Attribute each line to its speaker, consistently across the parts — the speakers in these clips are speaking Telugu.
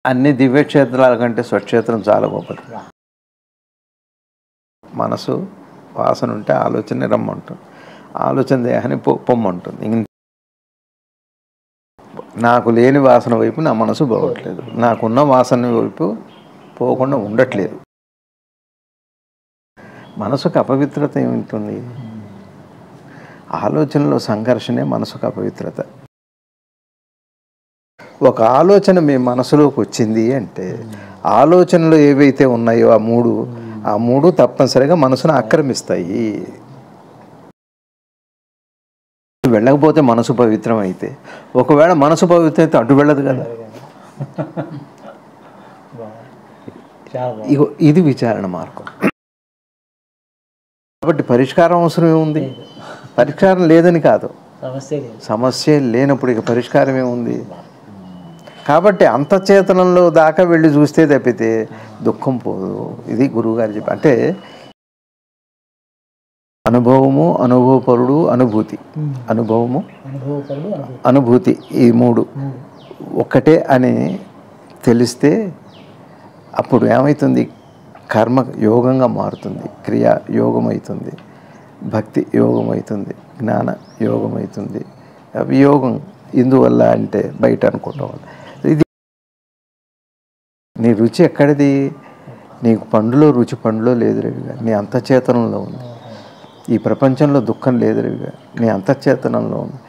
Speaker 1: అన్ని దివ్యక్షేత్రాల కంటే స్వక్షేత్రం చాలా గొప్పది. మనసు వాసన ఉంటే ఆలోచన రమ్మంటుంది, ఆలోచన దేహాన్ని పొమ్మంటుంది. నాకు లేని వాసన వైపు నా మనసు పోవట్లేదు, నాకున్న వాసన వైపు పోకుండా ఉండట్లేదు. మనసుకు అపవిత్రత ఏముంటుంది? ఆలోచనలో సంఘర్షణే మనసుకు అపవిత్రత. ఒక ఆలోచన మీ మనసులోకి వచ్చింది అంటే ఆలోచనలు ఏవైతే ఉన్నాయో ఆ మూడు తప్పనిసరిగా మనసును ఆక్రమిస్తాయి. వెళ్ళకపోతే మనసు పవిత్రం అయితే, ఒకవేళ మనసు పవిత్రం అయితే అటు వెళ్ళదు కదా. ఇది విచారణ మార్గం. కాబట్టి పరిష్కారం అవసరం ఏముంది? పరిష్కారం లేదని కాదు, సమస్య లేనప్పుడు ఇక పరిష్కారం ఏముంది? కాబట్టి అంతఃచేతనంలో దాకా వెళ్ళి చూస్తే తప్పితే దుఃఖం పోదు. ఇది గురువుగారు చెప్పి, అంటే అనుభవము, అనుభవపరుడు, అనుభూతి. అనుభవము, అనుభూతి, ఈ మూడు ఒక్కటే అని తెలిస్తే అప్పుడు ఏమవుతుంది? కర్మ యోగంగా మారుతుంది, క్రియా యోగం అవుతుంది, భక్తి యోగం అవుతుంది, జ్ఞాన యోగం అవుతుంది. అవియోగం ఇందువల్ల అంటే బయట అనుకోవటం వల్ల. ఇది నీ రుచి ఎక్కడిది? నీకు పండులో రుచి పండులో లేదు రవిగా, నీ అంతఃచేతనంలో ఉంది. ఈ ప్రపంచంలో దుఃఖం లేదు రవిగా, నీ అంతఃచేతనంలో ఉంది.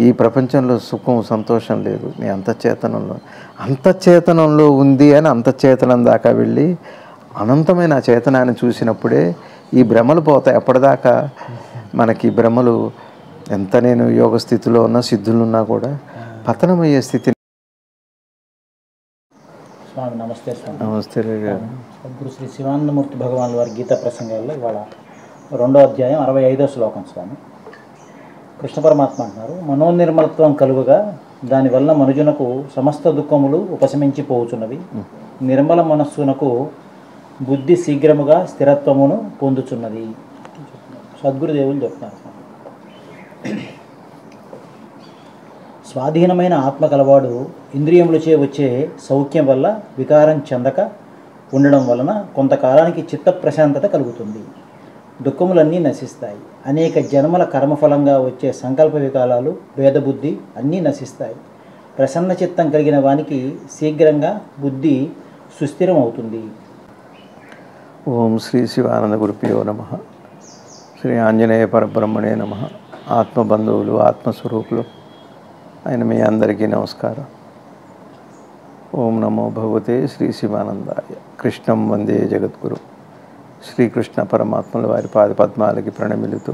Speaker 1: ఈ ప్రపంచంలో సుఖం సంతోషం లేదు, నీ అంతఃచేతనంలో ఉంది అని అంతఃచేతనం దాకా వెళ్ళి అనంతమైన ఆ చేతనాన్ని చూసినప్పుడే ఈ భ్రమలు పోతాయి. అప్పటిదాకా మనకి భ్రమలు ఎంత నేను యోగ స్థితిలో ఉన్నా, సిద్ధులున్నా కూడా పతనమయ్యే స్థితి.
Speaker 2: స్వామి నమస్తే. స్వామి
Speaker 1: నమస్తే.
Speaker 2: సద్గురు శ్రీ శివానందమూర్తి భగవాన్ వారి గీతా ప్రసంగాల్లో ఇవాళ 2వ అధ్యాయం 65వ శ్లోకం. స్వామి కృష్ణ పరమాత్మ అంటున్నారు, మనోనిర్మలత్వం కలుగుగా దానివల్ల మనుజునకు సమస్త దుఃఖములు ఉపశమించిపోవుచున్నవి. నిర్మల మనస్సునకు బుద్ధి శీఘ్రముగా స్థిరత్వమును పొందుచున్నది. సద్గురుదేవులు చెప్తున్నారు. స్వాధీనమైన ఆత్మ కలవాడు ఇంద్రియములచే వచ్చే సౌఖ్యం వల్ల వికారం చెందక ఉండడం వలన కొంతకాలానికి చిత్త ప్రశాంతత కలుగుతుంది. దుఃఖములన్నీ నశిస్తాయి. అనేక జన్మల కర్మఫలంగా వచ్చే సంకల్ప వికారాలు, భేదబుద్ధి అన్నీ నశిస్తాయి. ప్రసన్న చిత్తం కలిగిన వానికి శీఘ్రంగా బుద్ధి సుస్థిరం అవుతుంది.
Speaker 1: ఓం శ్రీ శివానంద గురుభ్యో నమః. శ్రీ ఆంజనేయ పరబ్రహ్మణే నమః. ఆత్మబంధువులు, ఆత్మస్వరూపులు ఆయన మీ అందరికీ నమస్కారం. ఓం నమో భగవతే శ్రీ శివానందాయ. కృష్ణం వందే జగద్గురు. శ్రీకృష్ణ పరమాత్మల వారి పాదపద్మాలకి ప్రణమిలుతూ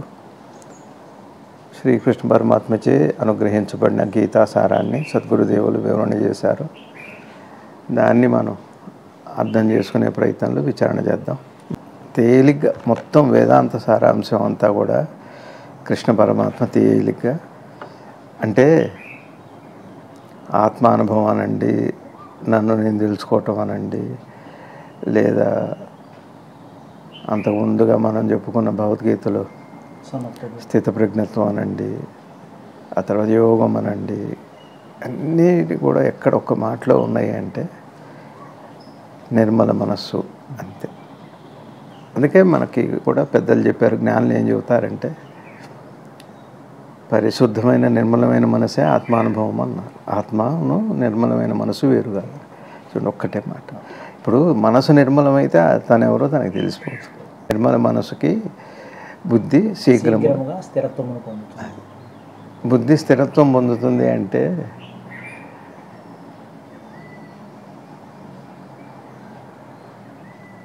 Speaker 1: శ్రీకృష్ణ పరమాత్మచే అనుగ్రహించబడిన గీతాసారాన్ని సద్గురుదేవులు వివరణ చేశారు. దాన్ని మనం అర్థం చేసుకునే ప్రయత్నంలో విచారణ చేద్దాం. తేలిగ్గా మొత్తం వేదాంత సారాంశం అంతా కూడా కృష్ణ పరమాత్మ తేలిగ్గా, అంటే ఆత్మానుభవం అనండి, నన్ను నేను తెలుసుకోవటం అనండి, లేదా అంతకు ముందుగా మనం చెప్పుకున్న భగవద్గీతలో స్థితప్రజ్ఞత్వం అనండి, ఆ తర్వాత యోగం అనండి, అన్నిటి కూడా ఎక్కడ ఒక్క మాటలో ఉన్నాయి అంటే నిర్మల మనస్సు అంతే. అందుకే మనకి కూడా పెద్దలు చెప్పారు, జ్ఞానులు ఏం చెబుతారంటే పరిశుద్ధమైన నిర్మలమైన మనసే ఆత్మానుభవం అన్నారు. ఆత్మను నిర్మలమైన మనసు వేరుగా. చూడండి, ఒక్కటే మాట. ఇప్పుడు మనసు నిర్మలమైతే తనెవరో తనకు తెలిసిపోతుంది. నిర్మల మనసుకి బుద్ధి శీఘ్రంగా
Speaker 2: స్థిరత్వమును పొందుతుంది.
Speaker 1: బుద్ధి స్థిరత్వం పొందుతుంది అంటే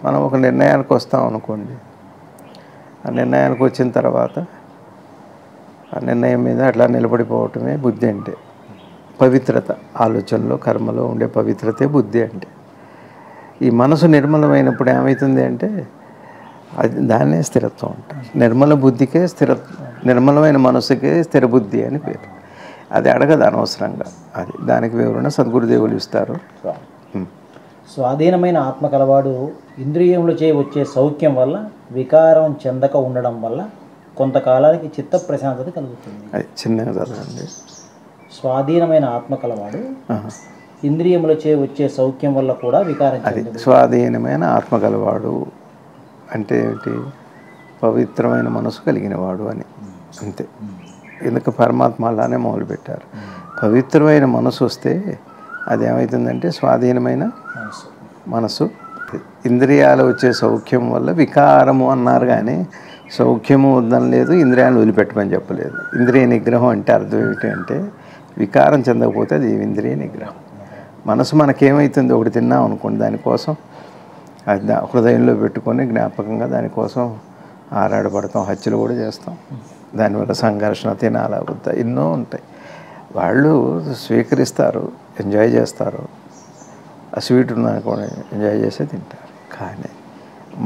Speaker 1: మనం ఒక నిర్ణయానికి వస్తాం అనుకోండి. ఆ నిర్ణయానికి వచ్చిన తర్వాత ఆ నిర్ణయం మీద అట్లా నిలబడిపోవటమే బుద్ధి అంటే. పవిత్రత, ఆలోచనలో కర్మలో ఉండే పవిత్రతే బుద్ధి అంటే. ఈ మనసు నిర్మలమైనప్పుడు ఏమవుతుంది అంటే అది దాన్నే స్థిరత్వం అంటారు. నిర్మల బుద్ధికే నిర్మలమైన మనసుకే స్థిర బుద్ధి అని పేరు. అది అడగదు అనవసరంగా. అది దానికి వివరణ సద్గురుదేవులు ఇస్తారు.
Speaker 2: స్వాధీనమైన ఆత్మ కలవాడు ఇంద్రియములచే వచ్చే సౌఖ్యం వల్ల వికారం చెందక ఉండడం వల్ల కొంతకాలానికి చిత్త ప్రశాంతత కలుగుతుంది.
Speaker 1: అది చిన్నగా చదవండి.
Speaker 2: స్వాధీనమైన ఆత్మ కలవాడు ఇంద్రియములచే వచ్చే సౌఖ్యం వల్ల కూడా వికారం
Speaker 1: అది
Speaker 2: చెందును.
Speaker 1: స్వాధీనమైన ఆత్మ గలవాడు అంటే ఏంటి? పవిత్రమైన మనసు కలిగిన వాడు అని అంతే. ఎందుకు పరమాత్మ అలానే మొదలుపెట్టారు. పవిత్రమైన మనసు వస్తే అది ఏమవుతుందంటే స్వాధీనమైన
Speaker 2: మనసు.
Speaker 1: మనసు. ఇంద్రియాలు వచ్చే సౌఖ్యం వల్ల వికారము అన్నారు, కానీ సౌఖ్యము వద్దని లేదు, ఇంద్రియాలను వదిలిపెట్టమని చెప్పలేదు. ఇంద్రియ నిగ్రహం అంటే అర్థం ఏమిటి అంటే వికారం చెందకపోతే అది ఇంద్రియ నిగ్రహం. మనసు మనకేమవుతుంది, ఒకటి తిన్నాం అనుకోండి, దానికోసం అది హృదయంలో పెట్టుకొని జ్ఞాపకంగా దానికోసం ఆరాడపడతాం, హత్యలు కూడా చేస్తాం. దానివల్ల సంఘర్షణ, తినాలా వద్దా, ఎన్నో ఉంటాయి. వాళ్ళు స్వీకరిస్తారు, ఎంజాయ్ చేస్తారు, ఆ స్వీట్ ఉందనుకోండి ఎంజాయ్ చేసే తింటారు, కానీ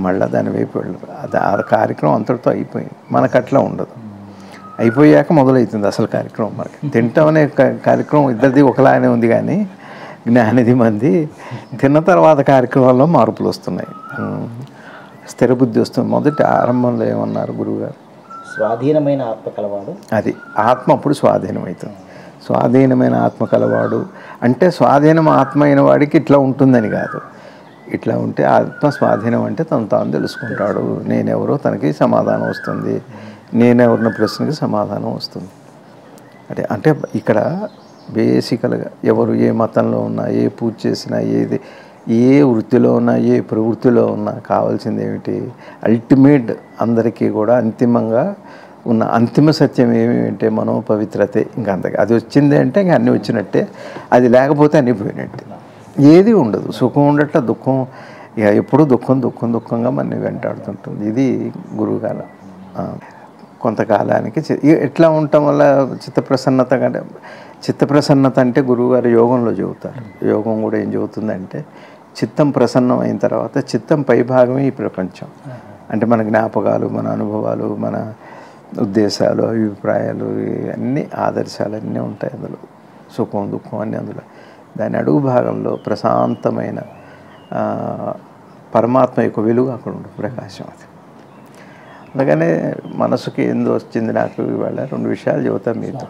Speaker 1: మళ్ళీ దాని వైపు వెళ్ళరు. అది ఆ కార్యక్రమం అంతటితో అయిపోయింది. మనకు అట్లా ఉండదు. అయిపోయాక మొదలవుతుంది అసలు కార్యక్రమం. మనకి తింటాం అనే కార్యక్రమం ఇద్దరిది ఒకలానే ఉంది, కానీ జ్ఞానిది మంది తిన్న తర్వాత కార్యక్రమాల్లో మార్పులు వస్తున్నాయి, స్థిర బుద్ధి వస్తుంది. మొదటి ఆరంభంలో ఏమన్నారు గురువుగారు?
Speaker 2: స్వాధీనమైన ఆత్మ కలవాడు.
Speaker 1: అది ఆత్మ అప్పుడు స్వాధీనమవుతుంది. స్వాధీనమైన ఆత్మ కలవాడు అంటే స్వాధీనం ఆత్మ అయిన వాడికి ఇట్లా ఉంటుందని కాదు. ఇట్లా ఉంటే ఆత్మ స్వాధీనం అంటే తను తాను తెలుసుకుంటాడు. నేనెవరో తనకి సమాధానం వస్తుంది, నేనెవరిన ప్రశ్నకి సమాధానం వస్తుంది. అంటే ఇక్కడ బేసికల్గా ఎవరు ఏ మతంలో ఉన్నా, ఏ పూజ చేసినా, ఏ వృత్తిలో ఉన్నా, ఏ ప్రవృత్తిలో ఉన్నా కావాల్సింది ఏమిటి? అల్టిమేట్ అందరికీ కూడా అంతిమంగా ఉన్న అంతిమ సత్యం ఏమిటంటే మనోపవిత్రతే. ఇంకా అంతగా అది వచ్చింది అంటే ఇంకా అన్నీ వచ్చినట్టే, అది లేకపోతే అన్నీ పోయినట్టే, ఏది ఉండదు. సుఖం ఉండట్ల, దుఃఖం ఇక ఎప్పుడూ దుఃఖంగా మన వెంటాడుతుంటుంది. ఇది గురువుగారు కొంతకాలానికి ఎట్లా ఉండటం వల్ల చిత్తప్రసన్నత కంటే, చిత్తప్రసన్నత అంటే గురువుగారు యోగంలో చెబుతారు. యోగం కూడా ఏం చెబుతుందంటే చిత్తం ప్రసన్నం అయిన తర్వాత చిత్తం పైభాగమే ఈ ప్రపంచం. అంటే మన జ్ఞాపకాలు, మన అనుభవాలు, మన ఉద్దేశాలు, అభిప్రాయాలు, అన్నీ ఆదర్శాలు అన్నీ ఉంటాయి అందులో. సుఖం దుఃఖం అన్నీ అందులో. దాని అడుగు భాగంలో ప్రశాంతమైన పరమాత్మ యొక్క వెలుగు అక్కడ ఉంటుంది, ప్రకాశం. అది అందుకనే మనసుకి ఏందో వచ్చింది నాకు ఇవాళ 2 విషయాలు చెబుతాను మీతో.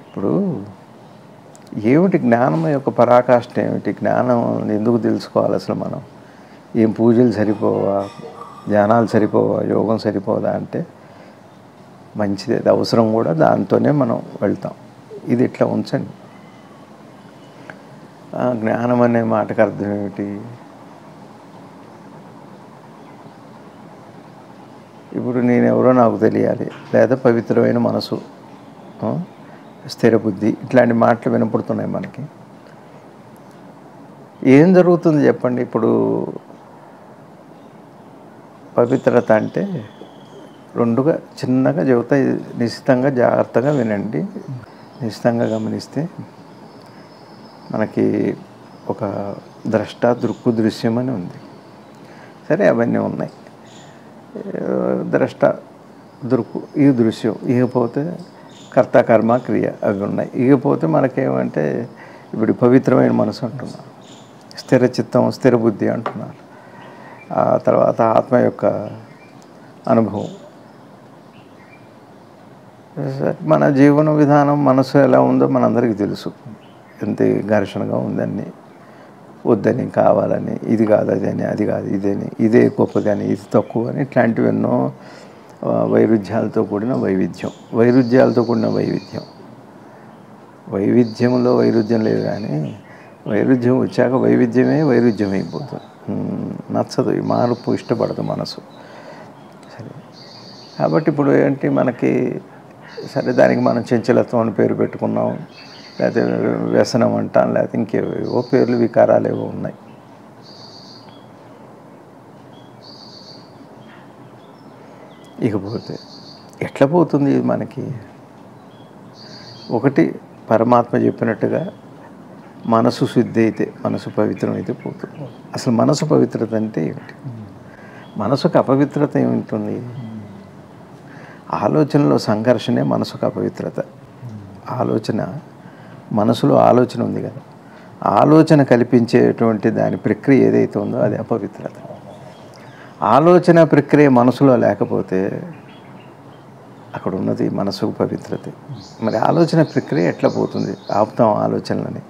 Speaker 1: ఇప్పుడు ఏమిటి జ్ఞానం యొక్క పరాకాష్ఠ ఏమిటి? జ్ఞానం ఎందుకు తెలుసుకోవాలి అసలు? మనం ఏం పూజలు సరిపోవా, ధ్యానాలు సరిపోవా, యోగం సరిపోదా అంటే మంచిది, అది అవసరం కూడా, దాంతోనే మనం వెళ్తాం. ఇది ఇట్లా ఉంచండి. జ్ఞానం అనే మాటకు అర్థం ఏమిటి? ఇప్పుడు నేనెవరో నాకు తెలియాలి, లేదా పవిత్రమైన మనసు, స్థిర బుద్ధి, ఇట్లాంటి మాటలు వినపడుతున్నాయి మనకి. ఏం జరుగుతుంది చెప్పండి? ఇప్పుడు పవిత్రత అంటే రెండుగా చిన్నగా చెబుతా, నిశ్చితంగా జాగ్రత్తగా వినండి. నిశ్చితంగా గమనిస్తే మనకి ఒక ద్రష్ట, దృక్కు, దృశ్యం అని ఉంది. సరే, అవన్నీ ఉన్నాయి. ద్రష్ట, దృక్కు, ఈ దృశ్యం. ఇకపోతే కర్త, కర్మ, క్రియ, అవి ఉన్నాయి. ఇకపోతే మనకేమంటే ఇప్పుడు పవిత్రమైన మనసు అంటున్నారు, స్థిర చిత్తం, స్థిర బుద్ధి అంటున్నారు. ఆ తర్వాత ఆత్మ యొక్క అనుభవం. మన జీవన విధానం, మనసు ఎలా ఉందో మనందరికీ తెలుసు. ఎంత ఘర్షణగా ఉందని, వద్దని, కావాలని, ఇది కాదు అదని, అది కాదు ఇదని, ఇదే గొప్పదని, ఇది తక్కువ అని, ఇట్లాంటివి ఎన్నో వైరుధ్యాలతో కూడిన వైవిధ్యం. వైరుధ్యాలతో కూడిన వైవిధ్యం. వైవిధ్యంలో వైరుధ్యం లేదు, కానీ వైరుధ్యం వచ్చాక వైవిధ్యమే వైరుధ్యం అయిపోతుంది. నచ్చదు, ఈ మార్పు ఇష్టపడదు మనసు. సరే, కాబట్టి ఇప్పుడు ఏంటి మనకి, సరే దానికి మనం చంచలత్వం అని పేరు పెట్టుకున్నాం, లేకపోతే వ్యసనం అంటాం, లేకపోతే ఇంకేవో పేర్లు, వికారాలు ఏవో ఉన్నాయి. ఇకపోతే ఎట్లా పోతుంది ఇది మనకి? ఒకటి, పరమాత్మ చెప్పినట్టుగా మనసు శుద్ధి అయితే, మనసు పవిత్రం అయితే పోతుంది. అసలు మనసు పవిత్రత అంటే ఏమిటి? మనసుకు అపవిత్రత ఏముంటుంది? ఆలోచనలో సంఘర్షణే మనసుకు అపవిత్రత. ఆలోచన, మనసులో ఆలోచన ఉంది కదా, ఆలోచన కల్పించేటువంటి దాని ప్రక్రియ ఏదైతే ఉందో అది అపవిత్రత. ఆలోచన ప్రక్రియ మనసులో లేకపోతే అక్కడ ఉన్నది మనసుకు పవిత్రత. మరి ఆలోచన ప్రక్రియ ఎట్లా పోతుంది? ఆపుతాం ఆలోచనలని,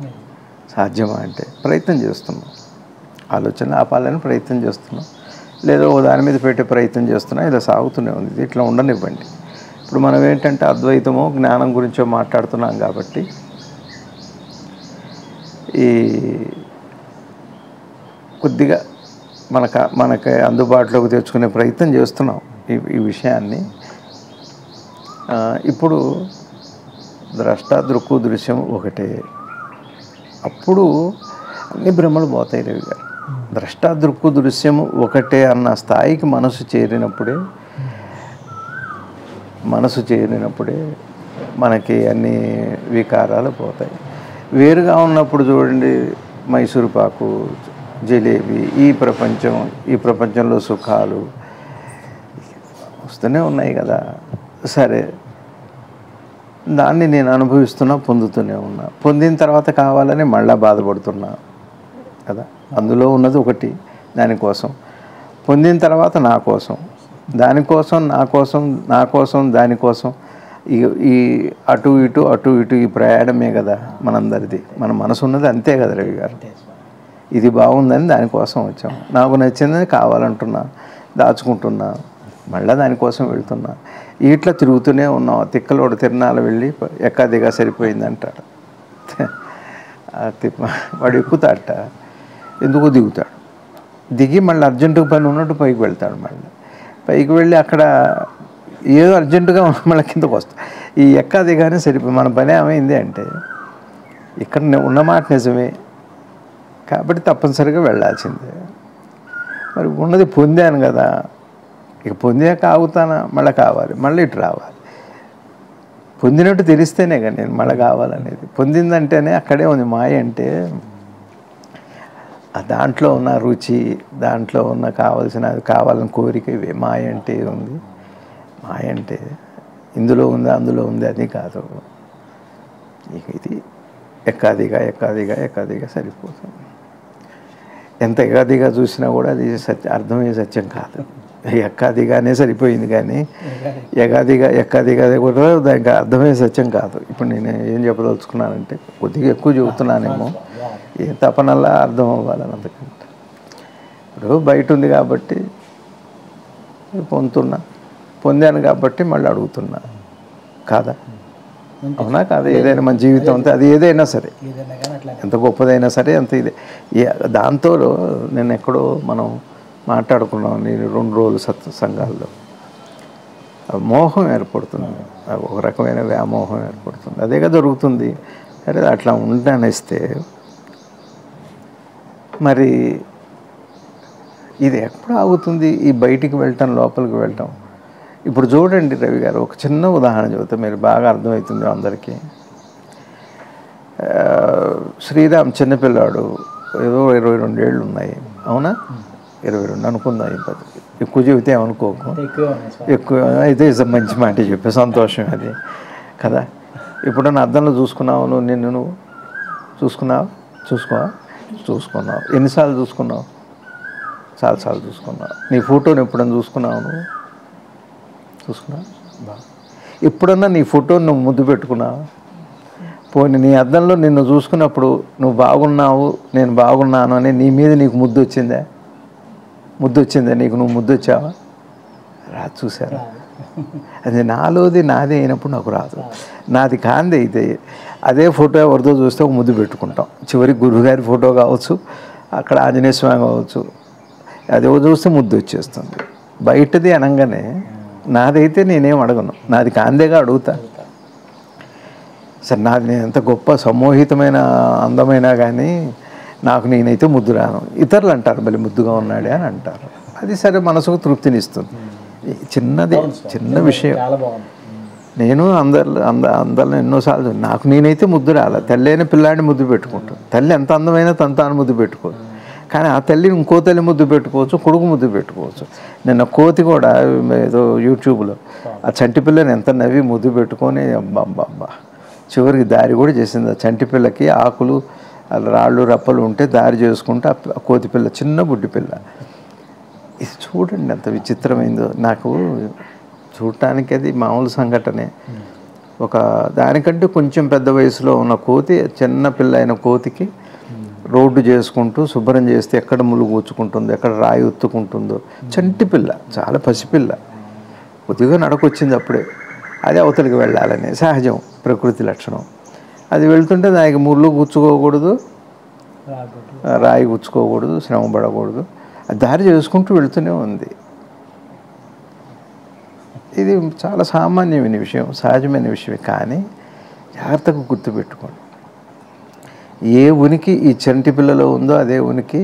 Speaker 1: సాధ్యమా అంటే ప్రయత్నం చేస్తున్నాం. ఆలోచన ఆపాలని ప్రయత్నం చేస్తున్నాం, లేదో దాని మీద పెట్టే ప్రయత్నం చేస్తున్నాం. ఇలా సాగుతూనే ఉంది. ఇది ఇట్లా ఉండనివ్వండి. ఇప్పుడు మనం ఏంటంటే అద్వైతమో జ్ఞానం గురించో మాట్లాడుతున్నాం కాబట్టి ఈ కొద్దిగా మనకి అందుబాటులోకి తెచ్చుకునే ప్రయత్నం చేస్తున్నాం ఈ విషయాన్ని. ఇప్పుడు ద్రష్ట దృక్కు దృశ్యం ఒకటే, అప్పుడు అన్ని భ్రమలు పోతాయి రవి గారు. ద్రష్ట దృక్కు దృశ్యం ఒకటే అన్న స్థాయికి మనసు చేరినప్పుడే మనకి అన్ని వికారాలు పోతాయి. వేరుగా ఉన్నప్పుడు చూడండి, మైసూరు పాకు, జిలేబీ, ఈ ప్రపంచంలో సుఖాలు వస్తూనే ఉన్నాయి కదా. సరే, దాన్ని నేను అనుభవిస్తున్నా, పొందుతూనే ఉన్నా. పొందిన తర్వాత కావాలని మళ్ళీ బాధపడుతున్నా కదా. అందులో ఉన్నది ఒకటి, దానికోసం. పొందిన తర్వాత నా కోసం, దానికోసం, నా కోసం దానికోసం, ఈ అటు ఇటు ఈ ప్రయాణమే కదా మనందరిది. మన మనసు ఉన్నది అంతే కదా రవి గారు. ఇది బాగుందని దానికోసం వచ్చాం, నాకు నచ్చిందని కావాలంటున్నా, దాచుకుంటున్నా, మళ్ళీ దానికోసం వెళ్తున్నా. ఇట్లా తిరుగుతూనే ఉన్నాం. తిక్కలోడు తిరణాలు వెళ్ళి ఎక్కాదిగా సరిపోయింది అంటాడు. వాడు ఎక్కుతాడట, ఎందుకు దిగుతాడు. దిగి మళ్ళీ అర్జెంటుగా పని ఉన్నట్టు పైకి వెళ్తాడు. మళ్ళీ పైకి వెళ్ళి అక్కడ ఏదో అర్జెంటుగా మళ్ళీ కిందకు వస్తాడు. ఈ ఎక్కాదిగానే సరిపోయి మన పని ఏమైంది అంటే, ఇక్కడ ఉన్నమాట నిజమే కాబట్టి తప్పనిసరిగా వెళ్ళాల్సిందే. మరి ఉన్నది పొందాను కదా, ఇక పొందాక ఆగుతానా, మళ్ళీ కావాలి, మళ్ళీ ఇటు రావాలి. పొందినట్టు తెలిస్తేనే కదా నేను మళ్ళీ కావాలనేది. పొందిందంటేనే అక్కడే ఉంది మాయ. అంటే దాంట్లో ఉన్న రుచి, దాంట్లో ఉన్న కావాలని కోరిక, ఇవే మాయ అంటే ఉంది. మాయ అంటే ఇందులో ఉంది, అందులో ఉంది అది కాదు. ఇక ఇది ఎక్కాదిగా సరిపోతుంది. ఎంత ఎగాదిగా చూసినా కూడా అది అర్థమయ్యే సత్యం కాదు. ఎక్కాదిగానే సరిపోయింది కానీ ఎక్కాదిగా కూడా దానికి అర్థమయ్యే సత్యం కాదు. ఇప్పుడు నేను ఏం చెప్పదలుచుకున్నానంటే, కొద్దిగా ఎక్కువ చెబుతున్నానేమో, ఏ తపనల్లా అర్థం అవ్వాలని. అందుకంటే ఇప్పుడు బయట ఉంది కాబట్టి పొందాను కాబట్టి మళ్ళీ అడుగుతున్నా కాదా? అవునా కాదా? ఏదైనా మన జీవితం అంతే, అది ఏదైనా సరే, ఎంత గొప్పదైనా సరే, అంత ఇదే. దాంతో నేను ఎక్కడో మనం మాట్లాడుకున్నాం, నేను 2 రోజులు సత్సంగాల్లో మోహం ఏర్పడుతుంది, ఒక రకమైన వ్యామోహం ఏర్పడుతుంది. అదేగా జరుగుతుంది. సరే, అట్లా ఉండనిస్తే మరి ఇది ఎప్పుడు ఆగుతుంది? ఈ బయటికి వెళ్ళటం, లోపలికి వెళ్ళటం. ఇప్పుడు చూడండి రవి గారు, ఒక చిన్న ఉదాహరణ చెబుతా, మీరు బాగా అర్థమవుతుంది అందరికీ. శ్రీరామ్ చిన్నపిల్లాడు, ఏదో 22 ఏళ్ళు ఉన్నాయి, అవునా? 22 అనుకుందాం. ఎక్కువ చెబితే ఏమనుకోకు, ఎక్కువ అయితే మంచి మాట చెప్పే సంతోషం అది కదా. ఇప్పుడు నా అద్దంలో చూసుకున్నావు నువ్వు చూసుకున్నావు. ఎన్నిసార్లు చూసుకున్నావు? చాలాసార్లు చూసుకున్నావు. నీ ఫోటోని ఎప్పుడన్నా చూసుకున్నావు? చూసుకున్నావు. ఎప్పుడన్నా నీ ఫోటోని నువ్వు ముద్దు పెట్టుకున్నావు? పోనీ నీ అద్దంలో నిన్ను చూసుకున్నప్పుడు నువ్వు బాగున్నావు, నేను బాగున్నాను అని నీ మీద నీకు ముద్దు వచ్చిందా? నీకు నువ్వు ముద్దు వచ్చావా? రాదు. చూసారా? అది నాదే అయినప్పుడు నాకు రాదు. నాది కాంది అయితే అదే ఫోటో ఎవరితో చూస్తే ఒక ముద్దు పెట్టుకుంటాం. చివరికి గురువుగారి ఫోటో కావచ్చు, అక్కడ ఆంజనేయ స్వామి కావచ్చు, అదే చూస్తే ముద్దు వచ్చేస్తుంది. బయటది అనగానే నాదైతే నేనేం అడగను, నాది కాందేగా అడుగుతా. సరే, నాది నేను ఎంత గొప్ప సమ్మోహితమైన అందమైనా కానీ నాకు నేనైతే ముద్దు రాను. ఇతరులు అంటారు మళ్ళీ ముద్దుగా ఉన్నాడే అని అంటారు. అది సరే, మనసుకు తృప్తినిస్తుంది. చిన్న విషయం. నేను అందరిలో ఎన్నోసార్లు నాకు నేనైతే ముద్దు రాలే. తల్లి అయిన పిల్లాడిని ముద్దు పెట్టుకుంటాను. తల్లి ఎంత అందమైనా తాను ముద్దు పెట్టుకోదు. కానీ ఆ తల్లి ఇంకో తల్లి ముద్దు పెట్టుకోవచ్చు, కొడుకు ముద్దు పెట్టుకోవచ్చు. నిన్న కోతి కూడా ఏదో యూట్యూబ్లో ఆ చంటి పిల్లని ఎంత నవ్వి ముద్దు పెట్టుకొని అబ్బా చివరికి దారి కూడా చేసింది. ఆ చంటి పిల్లకి ఆకులు, రాళ్ళు రప్పలు ఉంటే దారి చేసుకుంటే ఆ కోతి పిల్ల, చిన్న బుడ్డి పిల్ల. ఇది చూడండి ఎంత విచిత్రమైందో. నాకు చూడటానికి అది మామూలు సంఘటనే. ఒక దానికంటే కొంచెం పెద్ద వయసులో ఉన్న కోతి, చిన్న పిల్ల అయిన కోతికి రోడ్డు చేసుకుంటూ శుభ్రం చేస్తే ఎక్కడ ముళ్ళు కూర్చుకుంటుందో, ఎక్కడ రాయి ఒత్తుకుంటుందో, చంటి పిల్ల, చాలా పసిపిల్ల, కొద్దిగా నడకొచ్చింది అప్పుడే, అది అవతలికి వెళ్ళాలని సహజం, ప్రకృతి లక్షణం. అది వెళ్తుంటే దానికి ముళ్ళు గుచ్చుకోకూడదు, రాయి గుచ్చుకోకూడదు, శ్రమ పడకూడదు, అది దారి చేసుకుంటూ వెళ్తూనే ఉంది. ఇది చాలా సామాన్యమైన విషయం, సహజమైన విషయమే. కానీ జాగ్రత్తగా గుర్తుపెట్టుకోండి, ఏ ఉనికి ఈ చంటి పిల్లలో ఉందో అదే ఉనికి,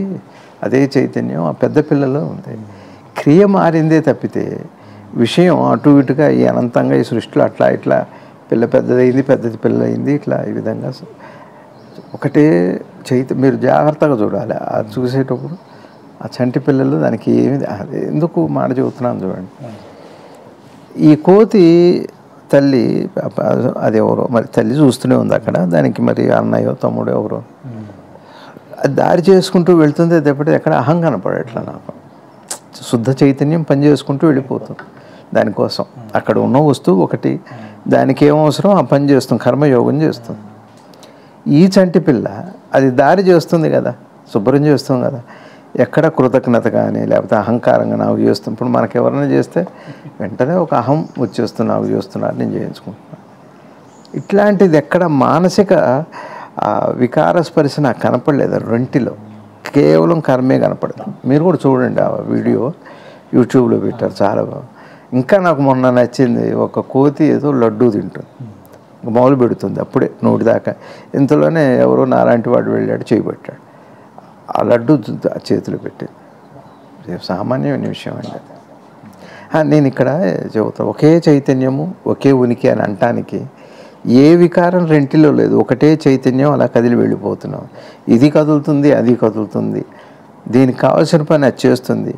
Speaker 1: అదే చైతన్యం ఆ పెద్ద పిల్లలో ఉంది. క్రియ మారిందే తప్పితే విషయం అటు ఇటుగా ఈ అనంతంగా ఈ సృష్టిలో అట్లా ఇట్లా పిల్ల పెద్దదైంది, పెద్దది పిల్ల అయింది, ఇట్లా ఈ విధంగా ఒకటే మీరు జాగ్రత్తగా చూడాలి. అది చూసేటప్పుడు ఆ చంటి పిల్లలు దానికి ఏమి, ఎందుకు మాట చెబుతున్నాను చూడండి. ఈ కోతి తల్లి, అది ఎవరో మరి తల్లి చూస్తూనే ఉంది అక్కడ, దానికి మరి అన్నయ్యో తమ్ముడో ఎవరో, అది దారి చేసుకుంటూ వెళ్తుంది తప్పితే ఎక్కడ అహం కనపడట్లా నాకు. శుద్ధ చైతన్యం పనిచేసుకుంటూ వెళ్ళిపోతుంది. దానికోసం అక్కడ ఉన్న వస్తువు ఒకటి, దానికి ఏం అవసరం ఆ పని చేస్తుంది, కర్మయోగం చేస్తుంది. ఈ చంటి పిల్ల అది దారి చేస్తుంది కదా, శుభ్రం చేస్తుంది కదా, ఎక్కడ కృతజ్ఞత కానీ లేకపోతే అహంకారంగా నాకు చేస్తుంది. ఇప్పుడు మనకు ఎవరైనా చేస్తే వెంటనే ఒక అహం వచ్చేస్తుంది, నాకు చేస్తున్నారు నేను చేయించుకుంటున్నాను. ఇట్లాంటిది ఎక్కడ మానసిక వికార స్పర్శ నాకు కనపడలేదు రెంటిలో, కేవలం కర్మే కనపడుతుంది. మీరు కూడా చూడండి, ఆ వీడియో యూట్యూబ్లో పెట్టారు, చాలా బాగా. ఇంకా నాకు మొన్న నచ్చింది, ఒక కోతి ఏదో లడ్డూ తింటుంది, మొదలు పెడుతుంది అప్పుడే నోటి దాకా, ఇంతలోనే ఎవరో నాలాంటి వాడు వెళ్ళాడు, చేయబట్టాడు, ఆ లడ్డు చేతులు పెట్టింది. సామాన్యమైన విషయం అండి. నేను ఇక్కడ చెబుతాను, ఒకే చైతన్యము ఒకే ఉనికి అని అంటానికి ఏ వికారం రెంటిలో లేదు, ఒకటే చైతన్యం అలా కదిలి వెళ్ళిపోతున్నాం. ఇది కదులుతుంది, అది కదులుతుంది, దీనికి కావాల్సిన పని అది చేస్తుంది.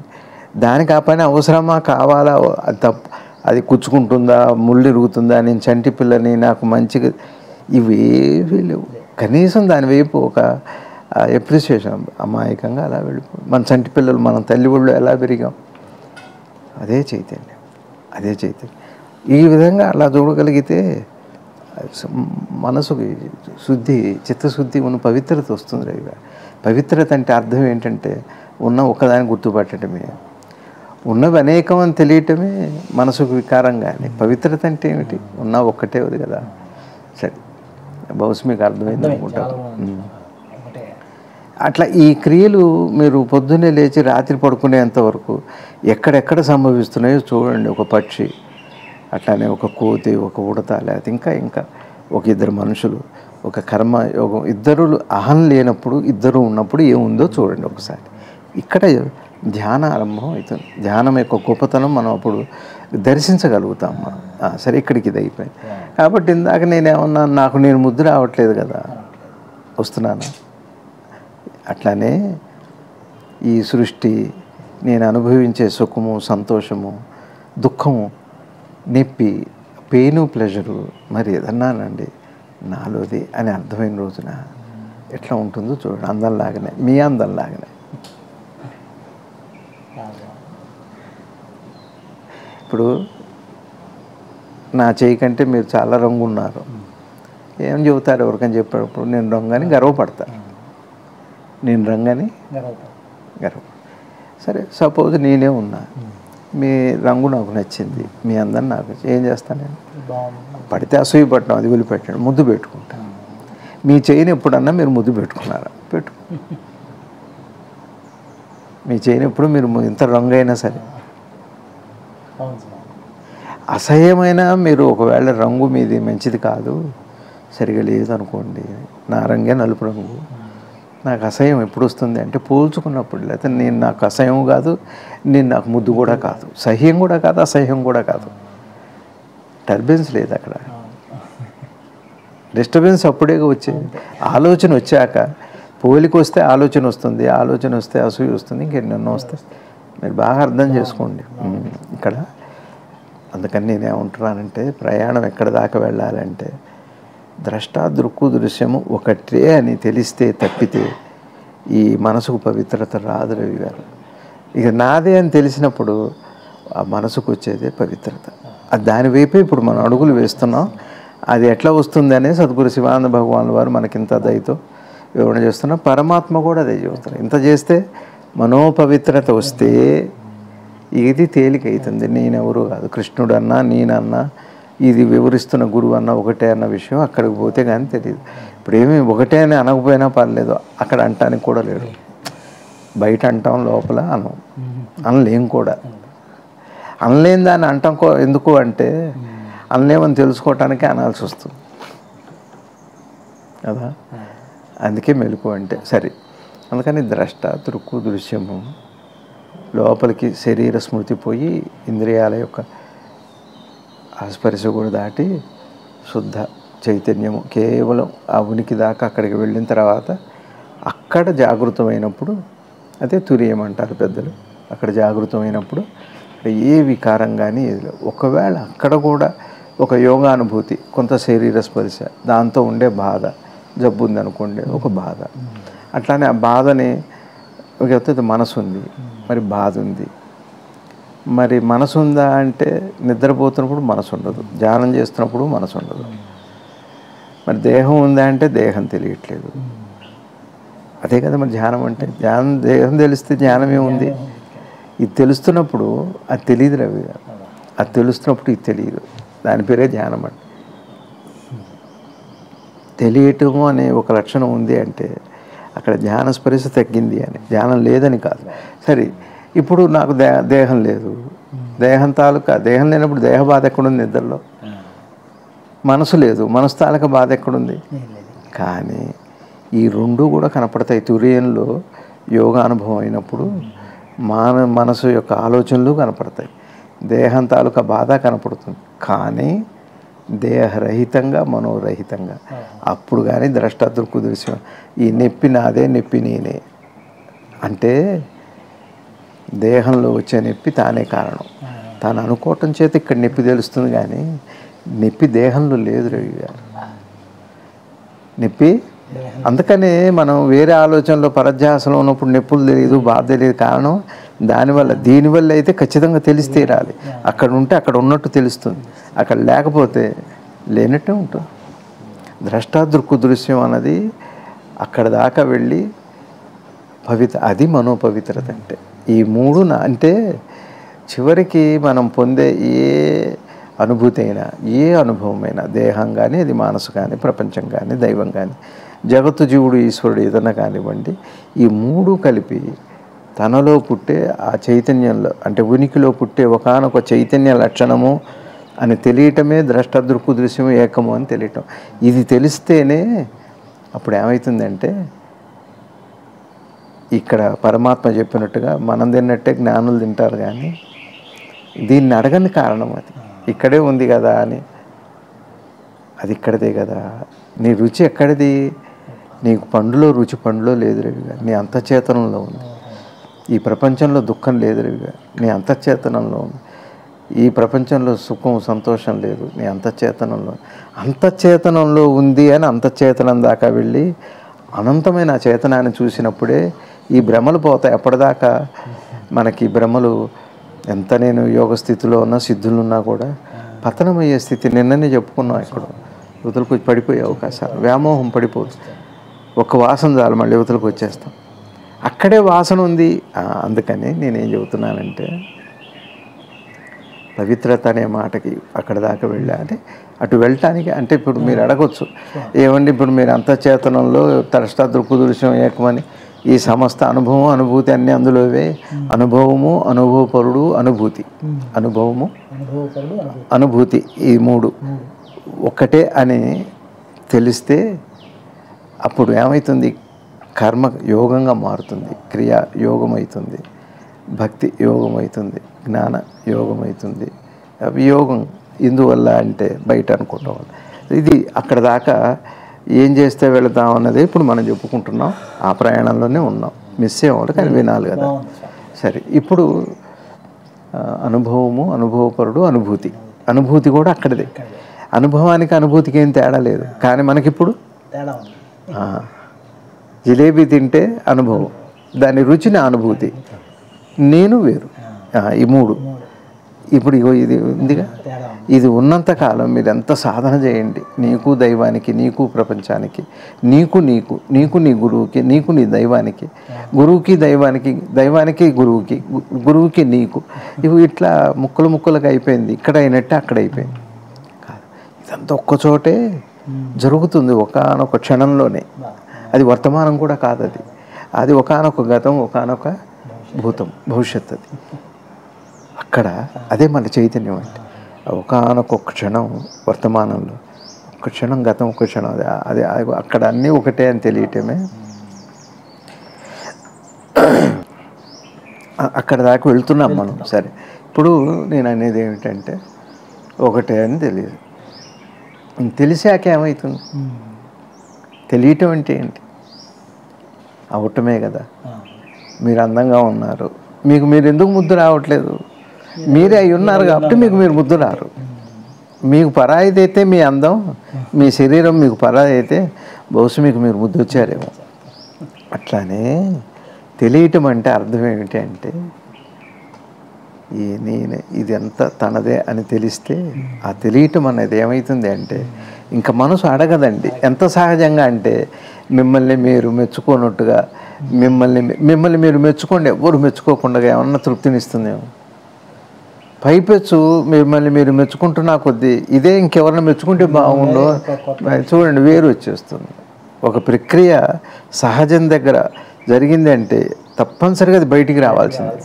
Speaker 1: దానికి ఆ పని అవసరమా, కావాలా, అది తప్పు, అది కుచ్చుకుంటుందా, ముళ్ళు ఇరుగుతుందా, నేను చంటి పిల్లని, నాకు మంచిగా, ఇవేవి లేవు. కనీసం దాని వైపు ఒక ఎప్రిసియేషన్, అమాయకంగా అలా వెళ్ళిపోయి మన చంటి పిల్లలు మనం తల్లి ఒళ్ళు ఎలా పెరిగాం, అదే చైతన్యం, అదే చైతన్యం. ఈ విధంగా అలా చూడగలిగితే మనసుకి శుద్ధి, చిత్తశుద్ధి ఉన్న పవిత్రత వస్తుంది. రవి, పవిత్రత అంటే అర్థం ఏంటంటే ఉన్న ఒక్కదాన్ని గుర్తుపట్టడమే, ఉన్నవి అనేకం అని తెలియటమే మనసుకు వికారంగానే. పవిత్రత అంటే ఏమిటి, ఉన్న ఒక్కటే ఉంది కదా. సరే, బహుశా మీకు అర్థమైంది అనుకుంటారు. అట్లా ఈ క్రియలు మీరు పొద్దున్నే లేచి రాత్రి పడుకునేంత వరకు ఎక్కడెక్కడ సంభవిస్తున్నాయో చూడండి. ఒక పక్షి, అట్లానే ఒక కోతి, ఒక ఉడత, లేకపోతే ఇంకా ఒక ఇద్దరు మనుషులు, ఒక కర్మయోగం, ఇద్దరు అహం లేనప్పుడు, ఇద్దరు ఉన్నప్పుడు ఏముందో చూడండి ఒకసారి. ఇక్కడ ధ్యాన ఆరంభం అవుతుంది. ధ్యానం యొక్క గొప్పతనం మనం అప్పుడు దర్శించగలుగుతాం మనం. సరే, ఇక్కడికి ఇది అయిపోయింది. కాబట్టి ఇందాక నేనేమన్నా, నాకు నేను ముద్దు రావట్లేదు కదా, వస్తున్నాను. అట్లానే ఈ సృష్టి, నేను అనుభవించే సుఖము, సంతోషము, దుఃఖము, నొప్పి, పెయిను, ప్లెజరు, మరి ఏదన్నానండి నాలోది అని అర్థమైన రోజున ఎట్లా ఉంటుందో చూడండి. అందంలాగానే, మీ అందంలాగానే. ఇప్పుడు నా చేయి కంటే మీరు చాలా రంగు ఉన్నారు, ఏం చెబుతారు ఎవరికని చెప్పేటప్పుడు, నేను రంగని గర్వపడతా, నేను రంగని గర్వ. సరే, సపోజ్ నేనే ఉన్నా, మీ రంగు నాకు నచ్చింది, మీ అందం నాకు, ఏం చేస్తాను నేను? పడితే అసూయ పట్టడం, అది వదిలిపెట్టాను, ముద్దు పెట్టుకుంటాను. మీ చేయిని ఎప్పుడన్నా మీరు ముద్దు పెట్టుకున్నారా? మీ చేయిని ఎప్పుడు మీరు ఇంత రంగు అయినా సరే, అసహ్యమైన మీరు ఒకవేళ రంగు మీది మంచిది కాదు, సరిగా లేదు అనుకోండి, నా రంగే నలుపు రంగు, నాకు అసహ్యం ఎప్పుడు వస్తుంది అంటే పోల్చుకున్నప్పుడు. లేకపోతే నేను, నాకు అసహ్యం కాదు, నేను నాకు ముద్దు కూడా కాదు, సహ్యం కూడా కాదు, అసహ్యం కూడా కాదు. టర్బెన్స్ లేదు అక్కడ, డిస్టర్బెన్స్ అప్పుడే వచ్చేది. ఆలోచన వచ్చాక, పోలికి వస్తే ఆలోచన వస్తుంది, ఆలోచన వస్తే అసూయ వస్తుంది, ఇంకెన్నెన్నో వస్తాయి. మీరు బాగా అర్థం చేసుకోండి ఇక్కడ. అందుకని నేనేమంటున్నానంటే, ప్రయాణం ఎక్కడ దాకా వెళ్ళాలంటే ద్రష్ట దృక్కు దృశ్యము ఒకటే అని తెలిస్తే తప్పితే ఈ మనసుకు పవిత్రత రాదు రవి గారు. ఇక నాదే అని తెలిసినప్పుడు ఆ మనసుకు వచ్చేదే పవిత్రత. అది దాని వైపే ఇప్పుడు మనం అడుగులు వేస్తున్నాం. అది ఎట్లా వస్తుంది అనేది సద్గురు శివానంద భగవానుల వారు మనకింత దయతో వివరణ చేస్తున్నా. పరమాత్మ కూడా అదే చెబుతున్నా. ఇంత చేస్తే మనోపవిత్రత వస్తే ఇది తేలికైతుంది. నేనెవరు కాదు, కృష్ణుడు అన్నా నేనన్నా ఇది వివరిస్తున్న గురువు అన్న ఒకటే అన్న విషయం అక్కడికి పోతే కానీ తెలియదు. ఇప్పుడు ఏమి ఒకటే అని అనకపోయినా పర్లేదు, అక్కడ అంటానికి కూడా లేడు. బయట అంటాం, లోపల అనలేం కూడా. అనలేని దాన్ని అంటాం ఎందుకు అంటే అనలేమని తెలుసుకోవటానికే అనాల్సి వస్తుంది కదా. అందుకే మెలకు అంటే సరే. అందుకని ద్రష్ట, దృక్కు, దృశ్యము లోపలికి శరీర స్మృతి పోయి ఇంద్రియాల యొక్క ఆస్పర్శ కూడా దాటి శుద్ధ చైతన్యము కేవలం ఆ ఉనికి దాకా అక్కడికి వెళ్ళిన తర్వాత అక్కడ జాగృతమైనప్పుడు, అదే తురియం అంటారు పెద్దలు. అక్కడ జాగృతమైనప్పుడు ఏ వికారం కానీ ఏది లేదు. ఒకవేళ అక్కడ కూడా ఒక యోగానుభూతి, కొంత శరీర స్పర్శ, దాంతో ఉండే బాధ, జబ్బు ఉంది అనుకోండి, ఒక బాధ. అట్లానే ఆ బాధని ఒక మనసు ఉంది, మరి బాధ ఉంది. మరి మనసు ఉందా అంటే నిద్రపోతున్నప్పుడు మనసు ఉండదు, ధ్యానం చేస్తున్నప్పుడు మనసు ఉండదు. మరి దేహం ఉందా అంటే దేహం తెలియట్లేదు. అదే కదా మరి ధ్యానం అంటే. దేహం తెలిస్తే ధ్యానమే ఉంది. ఇది తెలుస్తున్నప్పుడు అది తెలియదు రవి గారు. అది తెలుస్తున్నప్పుడు ఇది తెలియదు. దాని పేరే ధ్యానం అంటే. తెలియటము అనే ఒక లక్షణం ఉంది అంటే అక్కడ ధ్యాన స్పర్శ తగ్గింది అని, ధ్యానం లేదని కాదు. సరే, ఇప్పుడు నాకు దేహం లేదు, దేహం తాలూకా దేహం లేనప్పుడు దేహ బాధ ఎక్కడుంది నిద్రలో? మనసు లేదు, మనసు తాలూకా బాధ ఎక్కడుంది? కానీ ఈ రెండు కూడా కనపడతాయి. తురియంలో యోగానుభవం అయినప్పుడు మనసు యొక్క ఆలోచనలు కనపడతాయి, దేహం తాలూకా బాధ కనపడుతుంది. కానీ దేహరహితంగా, మనోరహితంగా. అప్పుడు కానీ ద్రష్టాదృక్కు దృశ్యం. ఈ నొప్పి నాదే, నొప్పి నేనే అంటే దేహంలో వచ్చే నొప్పి తానే కారణం. తాను అనుకోవటం చేత ఇక్కడ నొప్పి తెలుస్తుంది, కానీ నొప్పి దేహంలో లేదు రవి గారు. నొప్పి అందుకనే మనం వేరే ఆలోచనలో పరధ్యాసంలో ఉన్నప్పుడు నొప్పులు తెలియదు, బాధ తెలియదు. కారణం దీనివల్ల అయితే ఖచ్చితంగా తెలిసి తీరాలి. అక్కడ ఉంటే అక్కడ ఉన్నట్టు తెలుస్తుంది, అక్కడ లేకపోతే లేనట్టే ఉంటుంది. ద్రష్టాదృక్కు దృశ్యం అన్నది అక్కడ దాకా వెళ్ళి అది మనోపవిత్రత అంటే. ఈ మూడు అంటే చివరికి మనం పొందే ఏ అనుభూతి అయినా, ఏ అనుభవమైనా, దేహం కానీ, అది మనసు కానీ, ప్రపంచం కానీ, దైవం కానీ, జగత్తు, జీవుడు, ఈశ్వరుడు ఏదన్నా కానివ్వండి, ఈ మూడు కలిపి తనలో పుట్టే ఆ చైతన్యంలో అంటే ఉనికిలో పుట్టే ఒకానొక చైతన్య లక్షణము అని తెలియటమే ద్రష్టదృక్కు దృశ్యం ఏకము అని తెలియటం. ఇది తెలిస్తేనే అప్పుడు ఏమవుతుందంటే ఇక్కడ పరమాత్మ చెప్పినట్టుగా మనం తిన్నట్టే జ్ఞానులు తింటారు. కానీ దీన్ని అడగని కారణం అది ఇక్కడే ఉంది కదా అని. అది ఇక్కడదే కదా. నీ రుచి ఎక్కడిది? నీకు పండులో రుచి పండులో లేదు రవిగా, నీ అంతఃచేతనంలో ఉంది. ఈ ప్రపంచంలో దుఃఖం లేదు రవిగా, నీ అంతఃచేతనంలో ఉంది. ఈ ప్రపంచంలో సుఖం సంతోషం లేదు, నీ అంతఃచేతనంలో ఉంది అని అంతఃచేతనం దాకా వెళ్ళి అనంతమైన ఆ చేతనాన్ని చూసినప్పుడే ఈ భ్రమలు పోతాయి. అప్పటిదాకా మనకి భ్రమలు ఎంత నేను యోగ స్థితిలో ఉన్నా, సిద్ధులు ఉన్నా కూడా పతనమయ్యే స్థితి. నిన్ననే చెప్పుకున్నాం, ఇక్కడ యువతలకు పడిపోయే అవకాశాలు, వ్యామోహం పడిపోతుంది. ఒక్క వాసన చాలు మళ్ళీ యువతలకు వచ్చేస్తాం. అక్కడే వాసన ఉంది. అందుకని నేనేం చెబుతున్నానంటే పవిత్రత అనే మాటకి అక్కడ దాకా వెళ్ళాలి. అటు వెళ్ళటానికి అంటే ఇప్పుడు మీరు అడగొచ్చు, ఏమండి ఇప్పుడు మీరు అంతఃచేతనంలో ద్రష్టాదృక్కు దృశ్యం ఏకమని ఈ సమస్త అనుభవం అనుభూతి అన్నీ అందులోవే. అనుభవము, అనుభవపరుడు, అనుభూతి. అనుభవము, అనుభూతి, ఈ మూడు ఒక్కటే అని తెలిస్తే అప్పుడు ఏమవుతుంది? కర్మ యోగంగా మారుతుంది, క్రియ యోగం అవుతుంది, భక్తి యోగం అవుతుంది, జ్ఞాన యోగం అవుతుంది. అవి యోగం ఇందువల్ల అంటే బయట అనుకుంటాం. ఇది అక్కడ దాకా ఏం చేస్తే వెళతాం అన్నది ఇప్పుడు మనం చెప్పుకుంటున్నాం. ఆ ప్రయాణంలోనే ఉన్నాం, మిస్ అయ్యేవాళ్ళు కానీ వినాలి కదా. సరే, ఇప్పుడు అనుభవము, అనుభవపరుడు, అనుభూతి. అనుభూతి కూడా అక్కడదే. అనుభవానికి అనుభూతికి ఏం తేడా లేదు. కానీ మనకిప్పుడు జిలేబీ తింటే అనుభవం, దాని రుచిని అనుభూతి, నేను వేరు. ఈ మూడు ఇప్పుడు ఇగో ఇది ఉందిగా,
Speaker 2: తేడా ఉంది.
Speaker 1: ఇది ఉన్నంతకాలం మీరు ఎంత సాధన చేయండి, నీకు దైవానికి, నీకు ప్రపంచానికి, నీకు నీకు నీకు నీ గురువుకి, నీకు నీ దైవానికి, గురువుకి దైవానికి, దైవానికి గురువుకి, గురువుకి నీకు, ఇవి ఇట్లా ముక్కలు ముక్కలుగా అయిపోయింది. ఇక్కడ అయినట్టే అక్కడ అయిపోయింది. కాదు, ఇదంతా ఒక్కచోటే జరుగుతుంది ఒకానొక క్షణంలోనే. అది వర్తమానం కూడా కాదు, అది ఒకానొక గతం, ఒకానొక భూతం, భవిష్యత్తు. అది అక్కడ అదే మన చైతన్యం అంటే. ఒకానొక క్షణం వర్తమానంలో, ఒక క్షణం గతం, ఒక క్షణం అదే అక్కడ అన్నీ ఒకటే అని తెలియటమే. అక్కడ దాకా వెళ్తున్నాం మనం. సరే, ఇప్పుడు నేను అనేది ఏమిటంటే ఒకటే అని తెలియదు. తెలిసాక ఏమవుతుంది? తెలియటం అంటే ఏంటి? అవటమే కదా. మీరు అందంగా ఉన్నారు, మీకు మీరు ఎందుకు ముద్దు రావట్లేదు? మీరే అయి ఉన్నారు కాబట్టి మీకు మీరు ముద్దు రారు. మీకు పరాయిది అయితే మీ అందం, మీ శరీరం మీకు పరాయి అయితే బహుశా మీకు మీరు ముద్దు వచ్చారేమో. అట్లానే తెలియటం అంటే అర్థం ఏమిటి అంటే, నేను ఇది ఎంత తనదే అని తెలిస్తే ఆ తెలియటం అనేది ఏమవుతుంది అంటే ఇంకా మనసు అడగదండి. ఎంత సహజంగా అంటే మిమ్మల్ని మీరు మెచ్చుకోనట్టుగా, మిమ్మల్ని మీరు మెచ్చుకోండి, ఎవరు మెచ్చుకోకుండా ఏమన్నా తృప్తినిస్తుందేమో. పైపెచ్చు మిమ్మల్ని మీరు మెచ్చుకుంటున్నా కొద్దీ ఇదే ఇంకెవరన్నా మెచ్చుకుంటే బాగుండో చూడండి, వేరు వచ్చేస్తుంది. ఒక ప్రక్రియ సహజం దగ్గర జరిగింది అంటే తప్పనిసరిగా అది బయటికి రావాల్సిందే.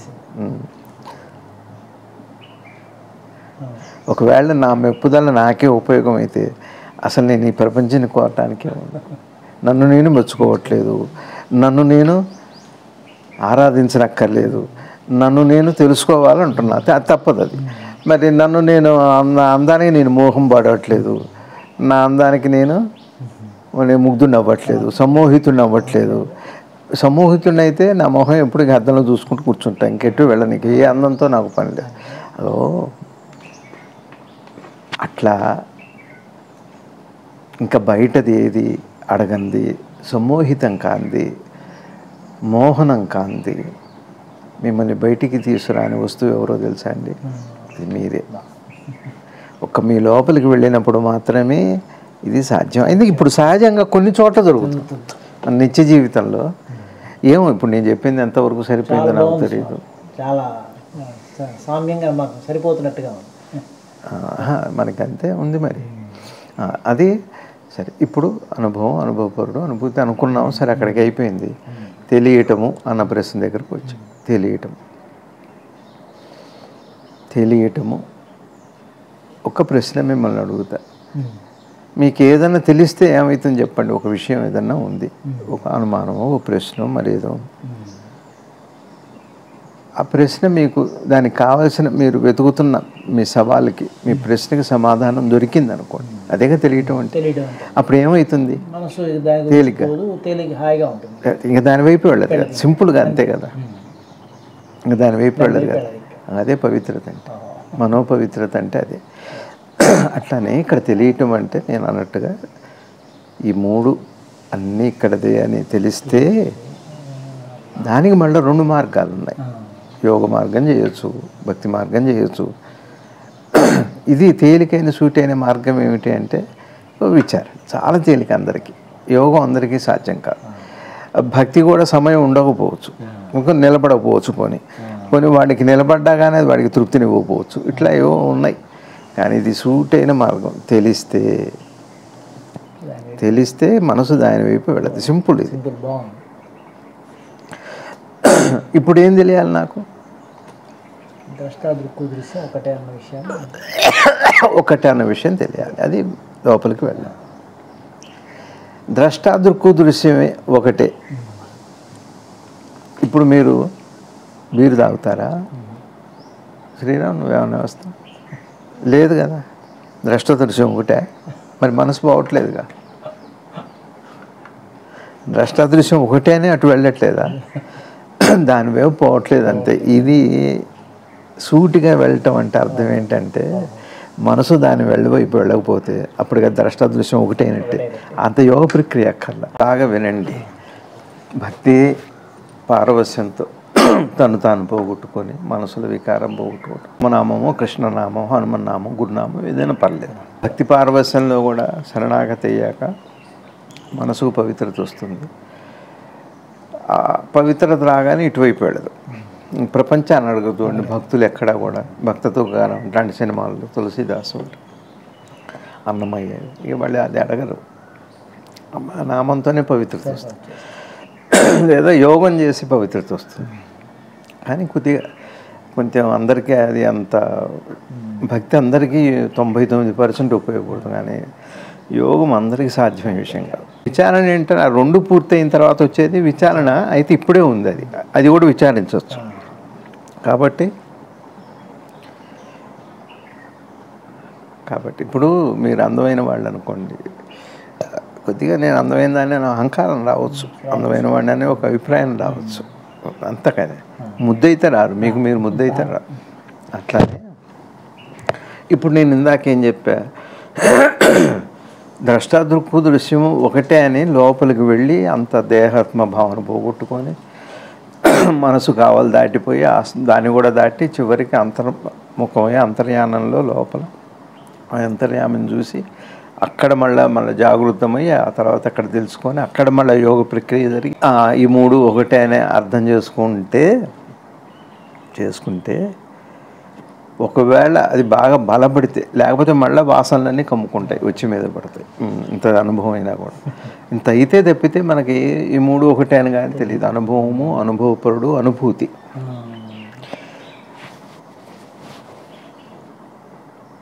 Speaker 1: ఒకవేళ నా మెప్పుదల నాకే ఉపయోగం అయితే అసలు నేను ఈ ప్రపంచాన్ని కోరటానికే ఉన్నాను. నన్ను నేను మెచ్చుకోవట్లేదు, నన్ను నేను ఆరాధించనక్కర్లేదు, నన్ను నేను తెలుసుకోవాలంటున్నా. అది తప్పదు. అది మరి నన్ను నేను అందానికి నేను మోహం పడట్లేదు, నా అందానికి నేను ముగ్ధుని అవ్వట్లేదు, సమ్మోహితుడిని అవ్వట్లేదు. సమ్మోహితుడిని అయితే నా మొహం ఎప్పుడు అద్దంలో చూసుకుంటూ కూర్చుంటాను, ఇంకెట్టు వెళ్ళనికి, ఏ అందంతో నాకు పని లేదు. అదో అట్లా ఇంకా బయటది ఏది అడగంది, సమ్మోహితం కాంది, మోహనం కాంది, మిమ్మల్ని బయటికి తీసుకురాని వస్తువు ఎవరో తెలుసా అండి? అది మీరే. ఒక్క మీ లోపలికి వెళ్ళినప్పుడు మాత్రమే ఇది సాధ్యం. ఎందుకు ఇప్పుడు సహజంగా కొన్ని చోట్ల జరుగుతుంది మన నిత్య జీవితంలో. ఏమో ఇప్పుడు నేను చెప్పింది ఎంతవరకు సరిపోయిందో నాకు తెలియదు.
Speaker 2: చాలా సామ్యంగా మాకు సరిపోతున్నట్టుగా ఉంది.
Speaker 1: మనకంతే ఉంది మరి. అది సరే, ఇప్పుడు అనుభవం, అనుభవపరుడు, అనుభూతి అనుకున్నాము. సరే, అక్కడికి అయిపోయింది. తెలియటము అన్న ప్రశ్న దగ్గరకు వచ్చాం. తెలియటము ఒక ప్రశ్న మిమ్మల్ని అడుగుతా. మీకు ఏదైనా తెలిస్తే ఏమవుతుంది చెప్పండి. ఒక విషయం ఏదన్నా ఉంది, ఒక అనుమానమో, ఒక ప్రశ్న, మరేదో. ఆ ప్రశ్న మీకు దానికి కావాల్సిన మీరు వెతుకుతున్న మీ సవాలుకి, మీ ప్రశ్నకి సమాధానం దొరికింది అనుకోండి, అదేగా తెలియటం అంటే. అప్పుడు ఏమవుతుంది? తేలిక, ఇంకా దాని వైపు వెళ్ళదు కదా, సింపుల్గా అంతే కదా, ఇంకా దాని వైపు వెళ్ళదు కదా. అదే పవిత్రత అంటే, మనోపవిత్రత అంటే అదే. అట్లానే ఇక్కడ తెలియటం అంటే నేను అన్నట్టుగా ఈ మూడు అన్నీ ఇక్కడదే అని తెలిస్తే దానికి మళ్ళీ రెండు మార్గాలు ఉన్నాయి. యోగ మార్గం చేయొచ్చు, భక్తి మార్గం చేయొచ్చు. ఇది తేలికైన సూటైన మార్గం ఏమిటి అంటే విచారం. చాలా తేలిక అందరికీ. యోగం అందరికీ సాధ్యం కాదు. భక్తి కూడా సమయం ఉండకపోవచ్చు, ఇంకా నిలబడకపోవచ్చు. కొన్ని వాడికి నిలబడ్డా కానీ అది వాడికి తృప్తినివ్వకపోవచ్చు. ఇట్లా ఏవో ఉన్నాయి. కానీ ఇది సూటైన మార్గం తెలిస్తే మనసు దాని వైపు వెళ్ళదు. సింపుల్ ఇది. ఇప్పుడు ఏం తెలియాలి నాకు? ఒకటే అన్న విషయం తెలియాలి. అది లోపలికి వెళ్ళాలి. ద్రష్టాదృక్కు దృశ్యమే ఒకటే. ఇప్పుడు మీరు బీరు తాగుతారా? శ్రీరామ్, నువ్వేమన్నా వస్తావు? లేదు కదా. ద్రష్ట దృశ్యం ఒకటే, మరి మనసు పోవట్లేదుగా. ద్రష్టాదృశ్యం ఒకటేనే అటు వెళ్ళట్లేదా? దాని వైపు పోవట్లేదు అంతే. ఇది సూటిగా వెళ్ళటం అంటే అర్థం ఏంటంటే మనసు దాని వైపు వెళ్ళకపోతే అప్పటికి ద్రష్టాదృశ్యం ఒకటేనట్టే. అంత యోగ ప్రక్రియ అక్కర్లా. బాగా వినండి. భక్తి పారవస్యంతో తను తాను పోగొట్టుకొని మనసులో వికారం పోగొట్టుకోవటం. రామనామమో కృష్ణనామం హనుమన్నామం గురునామం ఏదైనా పర్లేదు. భక్తి పారవస్యంలో కూడా శరణాగతి అయ్యాక మనసుకు పవిత్రత వస్తుంది. ఆ పవిత్రత రాగానే ఇటువైపు వెళ్ళదు. ప్రపంచాన్ని అడుగుతుంది భక్తులు ఎక్కడా కూడా భక్తతో గానం ఇట్లాంటి సినిమాల్లో తులసీదాసు అన్నమయ్య ఇక మళ్ళీ అది అడగరు. నామంతోనే పవిత్రత వస్తుంది, లేదా యోగం చేసి పవిత్రత వస్తుంది. కానీ కొంచెం అందరికీ అది అంత భక్తి అందరికీ 99% ఉపయోగపడుతుంది, కానీ యోగం అందరికీ సాధ్యమైన విషయం కాదు. విచారణ ఏంటంటే ఆ రెండు పూర్తయిన తర్వాత వచ్చేది విచారణ. అయితే ఇప్పుడే ఉంది, అది కూడా విచారించవచ్చు. కాబట్టి ఇప్పుడు మీరు అందమైన వాళ్ళు అనుకోండి, కొద్దిగా నేను అందమైన దాన్ని అహంకారం రావచ్చు, అందమైన వాడిని అనే ఒక అభిప్రాయం రావచ్చు. అంతకనే ముద్దయితే రారు, మీకు మీరు ముద్దయితే రారు. అట్లానే ఇప్పుడు నేను ఇందాకేం చెప్పా, ద్రష్టాదృక్కు దృశ్యము ఒకటే అని లోపలికి వెళ్ళి అంత దేహాత్మ భావన పోగొట్టుకొని మనసు కావాలి దాటిపోయి దాన్ని కూడా దాటి చివరికి అంతర్ముఖమై అంతర్యానంలో లోపల ఆ అంతర్యామిని చూసి అక్కడ మళ్ళీ జాగృతమై ఆ తర్వాత అక్కడ తెలుసుకొని అక్కడ మళ్ళీ యోగ ప్రక్రియ జరిగి ఈ మూడు ఒకటే అనే అర్థం చేసుకుంటే ఒకవేళ అది బాగా బలపడితే, లేకపోతే మళ్ళీ వాసనలన్నీ కమ్ముకుంటాయి, వచ్చి మీద పడతాయి. ఇంత అనుభవం అయినా కూడా ఇంత అయితే తప్పితే మనకి ఈ మూడు ఒకటే అని కానీ తెలియదు. అనుభవము, అనుభవపరుడు, అనుభూతి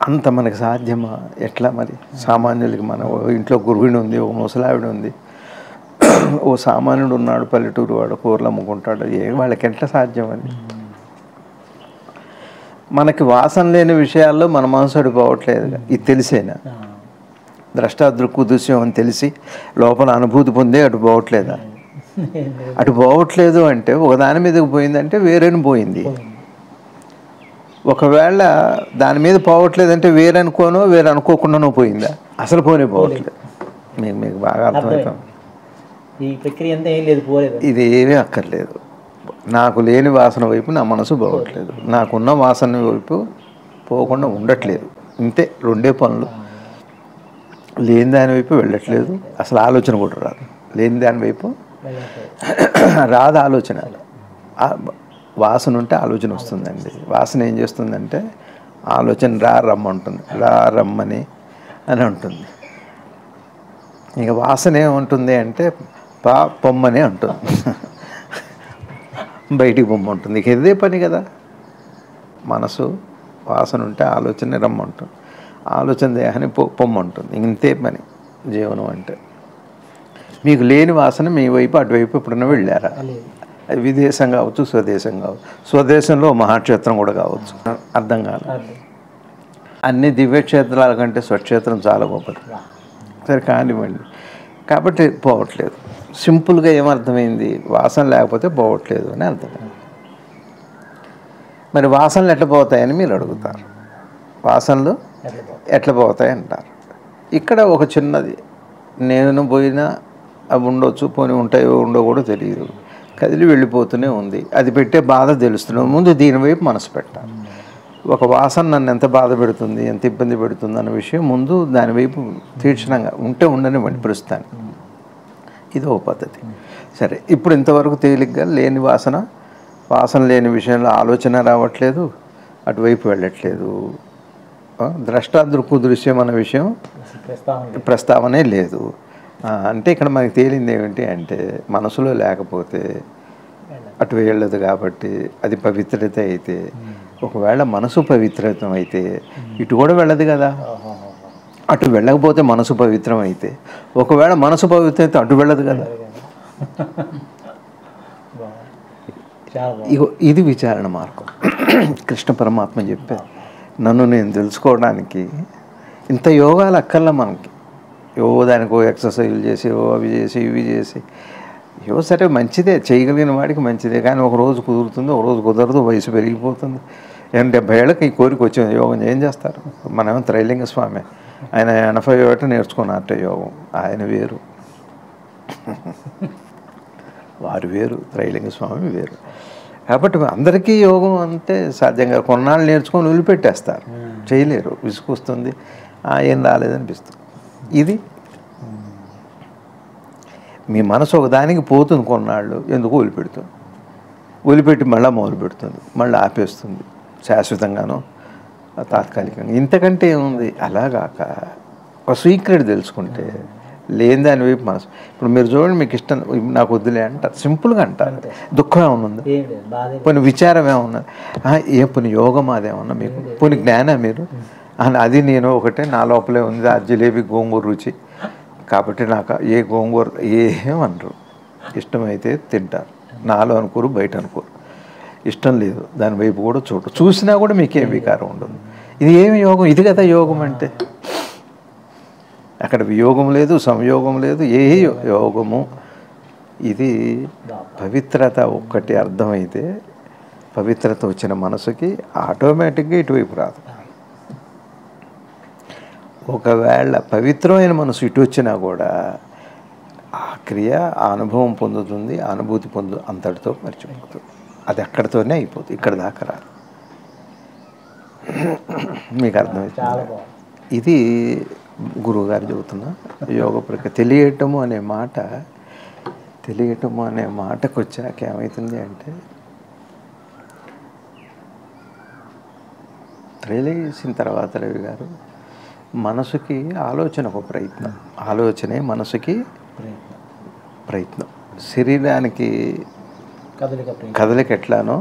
Speaker 1: అంత మనకి సాధ్యమా? ఎట్లా మరి సామాన్యులకి? మన ఇంట్లో గృహిణి ఉంది, ఒక ముసలావిడ ఉంది, ఓ సామాన్యుడు ఉన్నాడు పల్లెటూరు వాడు, కూరలు అమ్ముకుంటాడు, వాళ్ళకి ఎట్లా సాధ్యం అని? మనకి వాసన లేని విషయాల్లో మన మనసు అడిపోవట్లేదు. ఇది తెలిసేనా? ద్రష్టాదృక్కు దృశ్యం అని తెలిసి లోపల అనుభూతి పొందే అటు పోవట్లేదా? అటు పోవట్లేదు అంటే ఒకదాని మీదకి పోయిందంటే వేరేని పోయింది. ఒకవేళ దాని మీద పోవట్లేదంటే వేరే అనుకోకుండానో పోయిందా? అసలు పోవట్లేదు. మీకు బాగా అర్థమవుతాం.
Speaker 2: ఈ ప్రక్రియ అంతా ఏం లేదు, పోలేదు.
Speaker 1: ఇది ఏమీ అక్కర్లేదు. నాకు లేని వాసన వైపు నా మనసు పోవట్లేదు, నాకున్న వాసన వైపు పోకుండా ఉండట్లేదు. ఇంతే, రెండే పనులు. లేని దాని వైపు వెళ్ళట్లేదు, అసలు ఆలోచన కూడా రాదు. లేని దాని వైపు రాదు ఆలోచన. వాసన ఉంటే ఆలోచన వస్తుందండి. వాసన ఏం చేస్తుందంటే ఆలోచన రమ్మంటుంది, రమ్మని అని ఉంటుంది. ఇక వాసన ఏముంటుంది అంటే పొమ్మనే ఉంటుంది, బయటికి పొమ్మంటుంది. ఇక ఇదే పని కదా. మనసు వాసన ఉంటే ఆలోచన రమ్మంటుంది, ఆలోచన దేహాన్ని పొమ్మంటుంది. ఇంతే పని జీవనం అంటే. మీకు లేని వాసన మీ వైపు అటువైపు ఎప్పుడన్నా వెళ్ళారా? అది విదేశం కావచ్చు, స్వదేశం కావచ్చు. స్వదేశంలో మహాక్షేత్రం కూడా కావచ్చు, అర్థం కాదు. అన్ని దివ్యక్షేత్రాల కంటే స్వక్షేత్రం చాలా గొప్పది. సరే కానివ్వండి. కాబట్టి పోవట్లేదు. సింపుల్గా ఏమర్థమైంది? వాసన లేకపోతే పోవట్లేదు అని అర్థమైంది. మరి వాసనలు ఎట్లా పోతాయని మీరు అడుగుతారు. వాసనలు ఎట్లా పోతాయి అంటారు. ఇక్కడ ఒక చిన్నది, నేను పోయినా అవి ఉండొచ్చు, పోనీ ఉంటాయో ఉండో కూడా తెలియదు, కదిలి వెళ్ళిపోతూనే ఉంది. అది పెట్టే బాధ తెలుస్తున్నాం. ముందు దీనివైపు మనసు పెట్టాలి. ఒక వాసన నన్ను ఎంత బాధ పెడుతుంది, ఎంత ఇబ్బంది పెడుతుంది అన్న విషయం ముందు దానివైపు తీక్షణంగా ఉండనివ్వండి ప్రస్తుతానికి. ఇది ఒక పద్ధతి. సరే, ఇప్పుడు ఇంతవరకు తేలిగ్గా లేని వాసన లేని విషయంలో ఆలోచన రావట్లేదు, అటువైపు వెళ్ళట్లేదు. ద్రష్టాదృక్కు దృశ్యం అన్న విషయం ప్రస్తావనే లేదు. అంటే ఇక్కడ మనకి తేలింది ఏమిటి అంటే మనసులో లేకపోతే అటు వెళ్ళదు. కాబట్టి అది పవిత్రత అయితే, ఒకవేళ మనసు పవిత్రతం అయితే ఇటు కూడా వెళ్ళదు కదా. అటు వెళ్ళకపోతే మనసు పవిత్రం అయితే, ఒకవేళ మనసు పవిత్రం అయితే అటు వెళ్ళదు కదా. ఇది విచారణ మార్గం. కృష్ణ పరమాత్మ చెప్పారు, నన్ను నేను తెలుసుకోవడానికి ఇంత యోగాలు అక్కర్లా మనకి. దానికో ఎక్సర్సైజులు చేసి అవి చేసి ఇవి చేసి సరే మంచిదే, చేయగలిగిన వాడికి మంచిదే. కానీ ఒక రోజు కుదురుతుంది, ఒక రోజు కుదరదు, వయసు పెరిగిపోతుంది. 70 ఏళ్ళకి ఈ కోరిక వచ్చింది, యోగం ఏం చేస్తారు? మనమేమో త్రైలింగ స్వామి, ఆయన 80 ఏట నేర్చుకున్నట్ట యోగం. ఆయన వేరు, వారు వేరు, త్రైలింగ స్వామి వేరు. కాబట్టి అందరికీ యోగం అంటే సాధ్యంగా కొన్నాళ్ళు నేర్చుకొని వదిలిపెట్టేస్తారు, చేయలేరు, విసుకొస్తుంది, ఏం రాలేదనిపిస్తుంది. ఇది మీ మనసు ఒకదానికి పోతుంది, కొన్నాళ్ళు ఎందుకు వదిలిపెడుతుంది, వదిలిపెట్టి మళ్ళీ మొదలు పెడుతుంది, మళ్ళీ ఆపేస్తుంది, శాశ్వతంగానో తాత్కాలికంగా. ఇంతకంటే ఏముంది? అలాగాక ఒక సీక్రెట్ తెలుసుకుంటే లేని దాని వైపు మనసు. ఇప్పుడు మీరు చూడండి, మీకు ఇష్టం నాకు వద్దులే అంటారు, సింపుల్గా అంటారు. దుఃఖం ఏమన్నా, పోనీ విచారం ఏమన్నది, పోనీ యోగం అదేమన్నా మీకు, పోనీ జ్ఞానం మీరు అది నేను ఒకటే నా లోపలే ఉంది, ఆ జిలేబీ గోంగూర రుచి కాబట్టి నాకు ఏ గోంగూర ఏమనరు, ఇష్టమైతే తింటారు, నాలో అనుకోరు, బయట అనుకోరు, ఇష్టం లేదు దాని వైపు కూడా చూసినా కూడా మీకేం వికారం ఉండదు. ఇది ఏమి యోగం? ఇది కదా యోగం అంటే. అక్కడ వియోగం లేదు, సంయోగం లేదు, ఏ యోగము. ఇది పవిత్రత ఒక్కటి అర్థమైతే, పవిత్రత వచ్చిన మనసుకి ఆటోమేటిక్గా ఇటువైపు రాదు. ఒకవేళ పవిత్రమైన మనసు ఇటు వచ్చినా కూడా ఆ క్రియ ఆ అనుభవం పొందుతుంది, అనుభూతి అంతటితో మర్చిపోతుంది. అది అక్కడితోనే అయిపోతుంది, ఇక్కడ దాకా రాదు. మీకు అర్థమవుతుంది? ఇది గురువుగారు చెబుతున్నా యోగ ప్రక్రియ. తెలియటము అనే మాటకు వచ్చాక ఏమవుతుంది అంటే, తెలియసిన తర్వాత రవి గారు మనసుకి ఆలోచన ఒక ప్రయత్నం, ఆలోచనే మనసుకి ప్రయత్నం. శరీరానికి కదలిక ఎట్లానో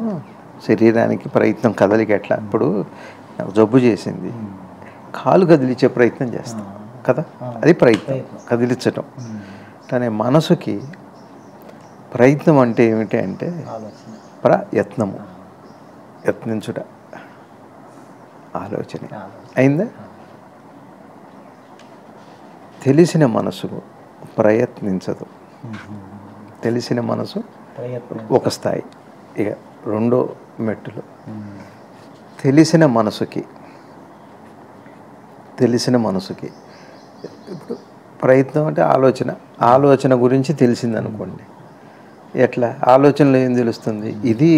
Speaker 1: శరీరానికి ప్రయత్నం, కదలిక ఎట్లా. ఇప్పుడు జబ్బు చేసింది, కాలు కదిలించే ప్రయత్నం చేస్తాం కదా, అది ప్రయత్నం, కదిలించటం. కానీ మనసుకి ప్రయత్నం అంటే ఏమిటి అంటే ప్రయత్నము, యత్నించుట, ఆలోచన. అయిందా? తెలిసిన మనసు ప్రయత్నించదు, తెలిసిన మనసు ఒక స్థాయి. ఇక రెండో మెట్టులు తెలిసిన మనసుకి ఇప్పుడు ప్రయత్నం అంటే ఆలోచన గురించి తెలిసిందనుకోండి. ఎట్లా ఆలోచనలో ఏం తెలుస్తుంది? ఇది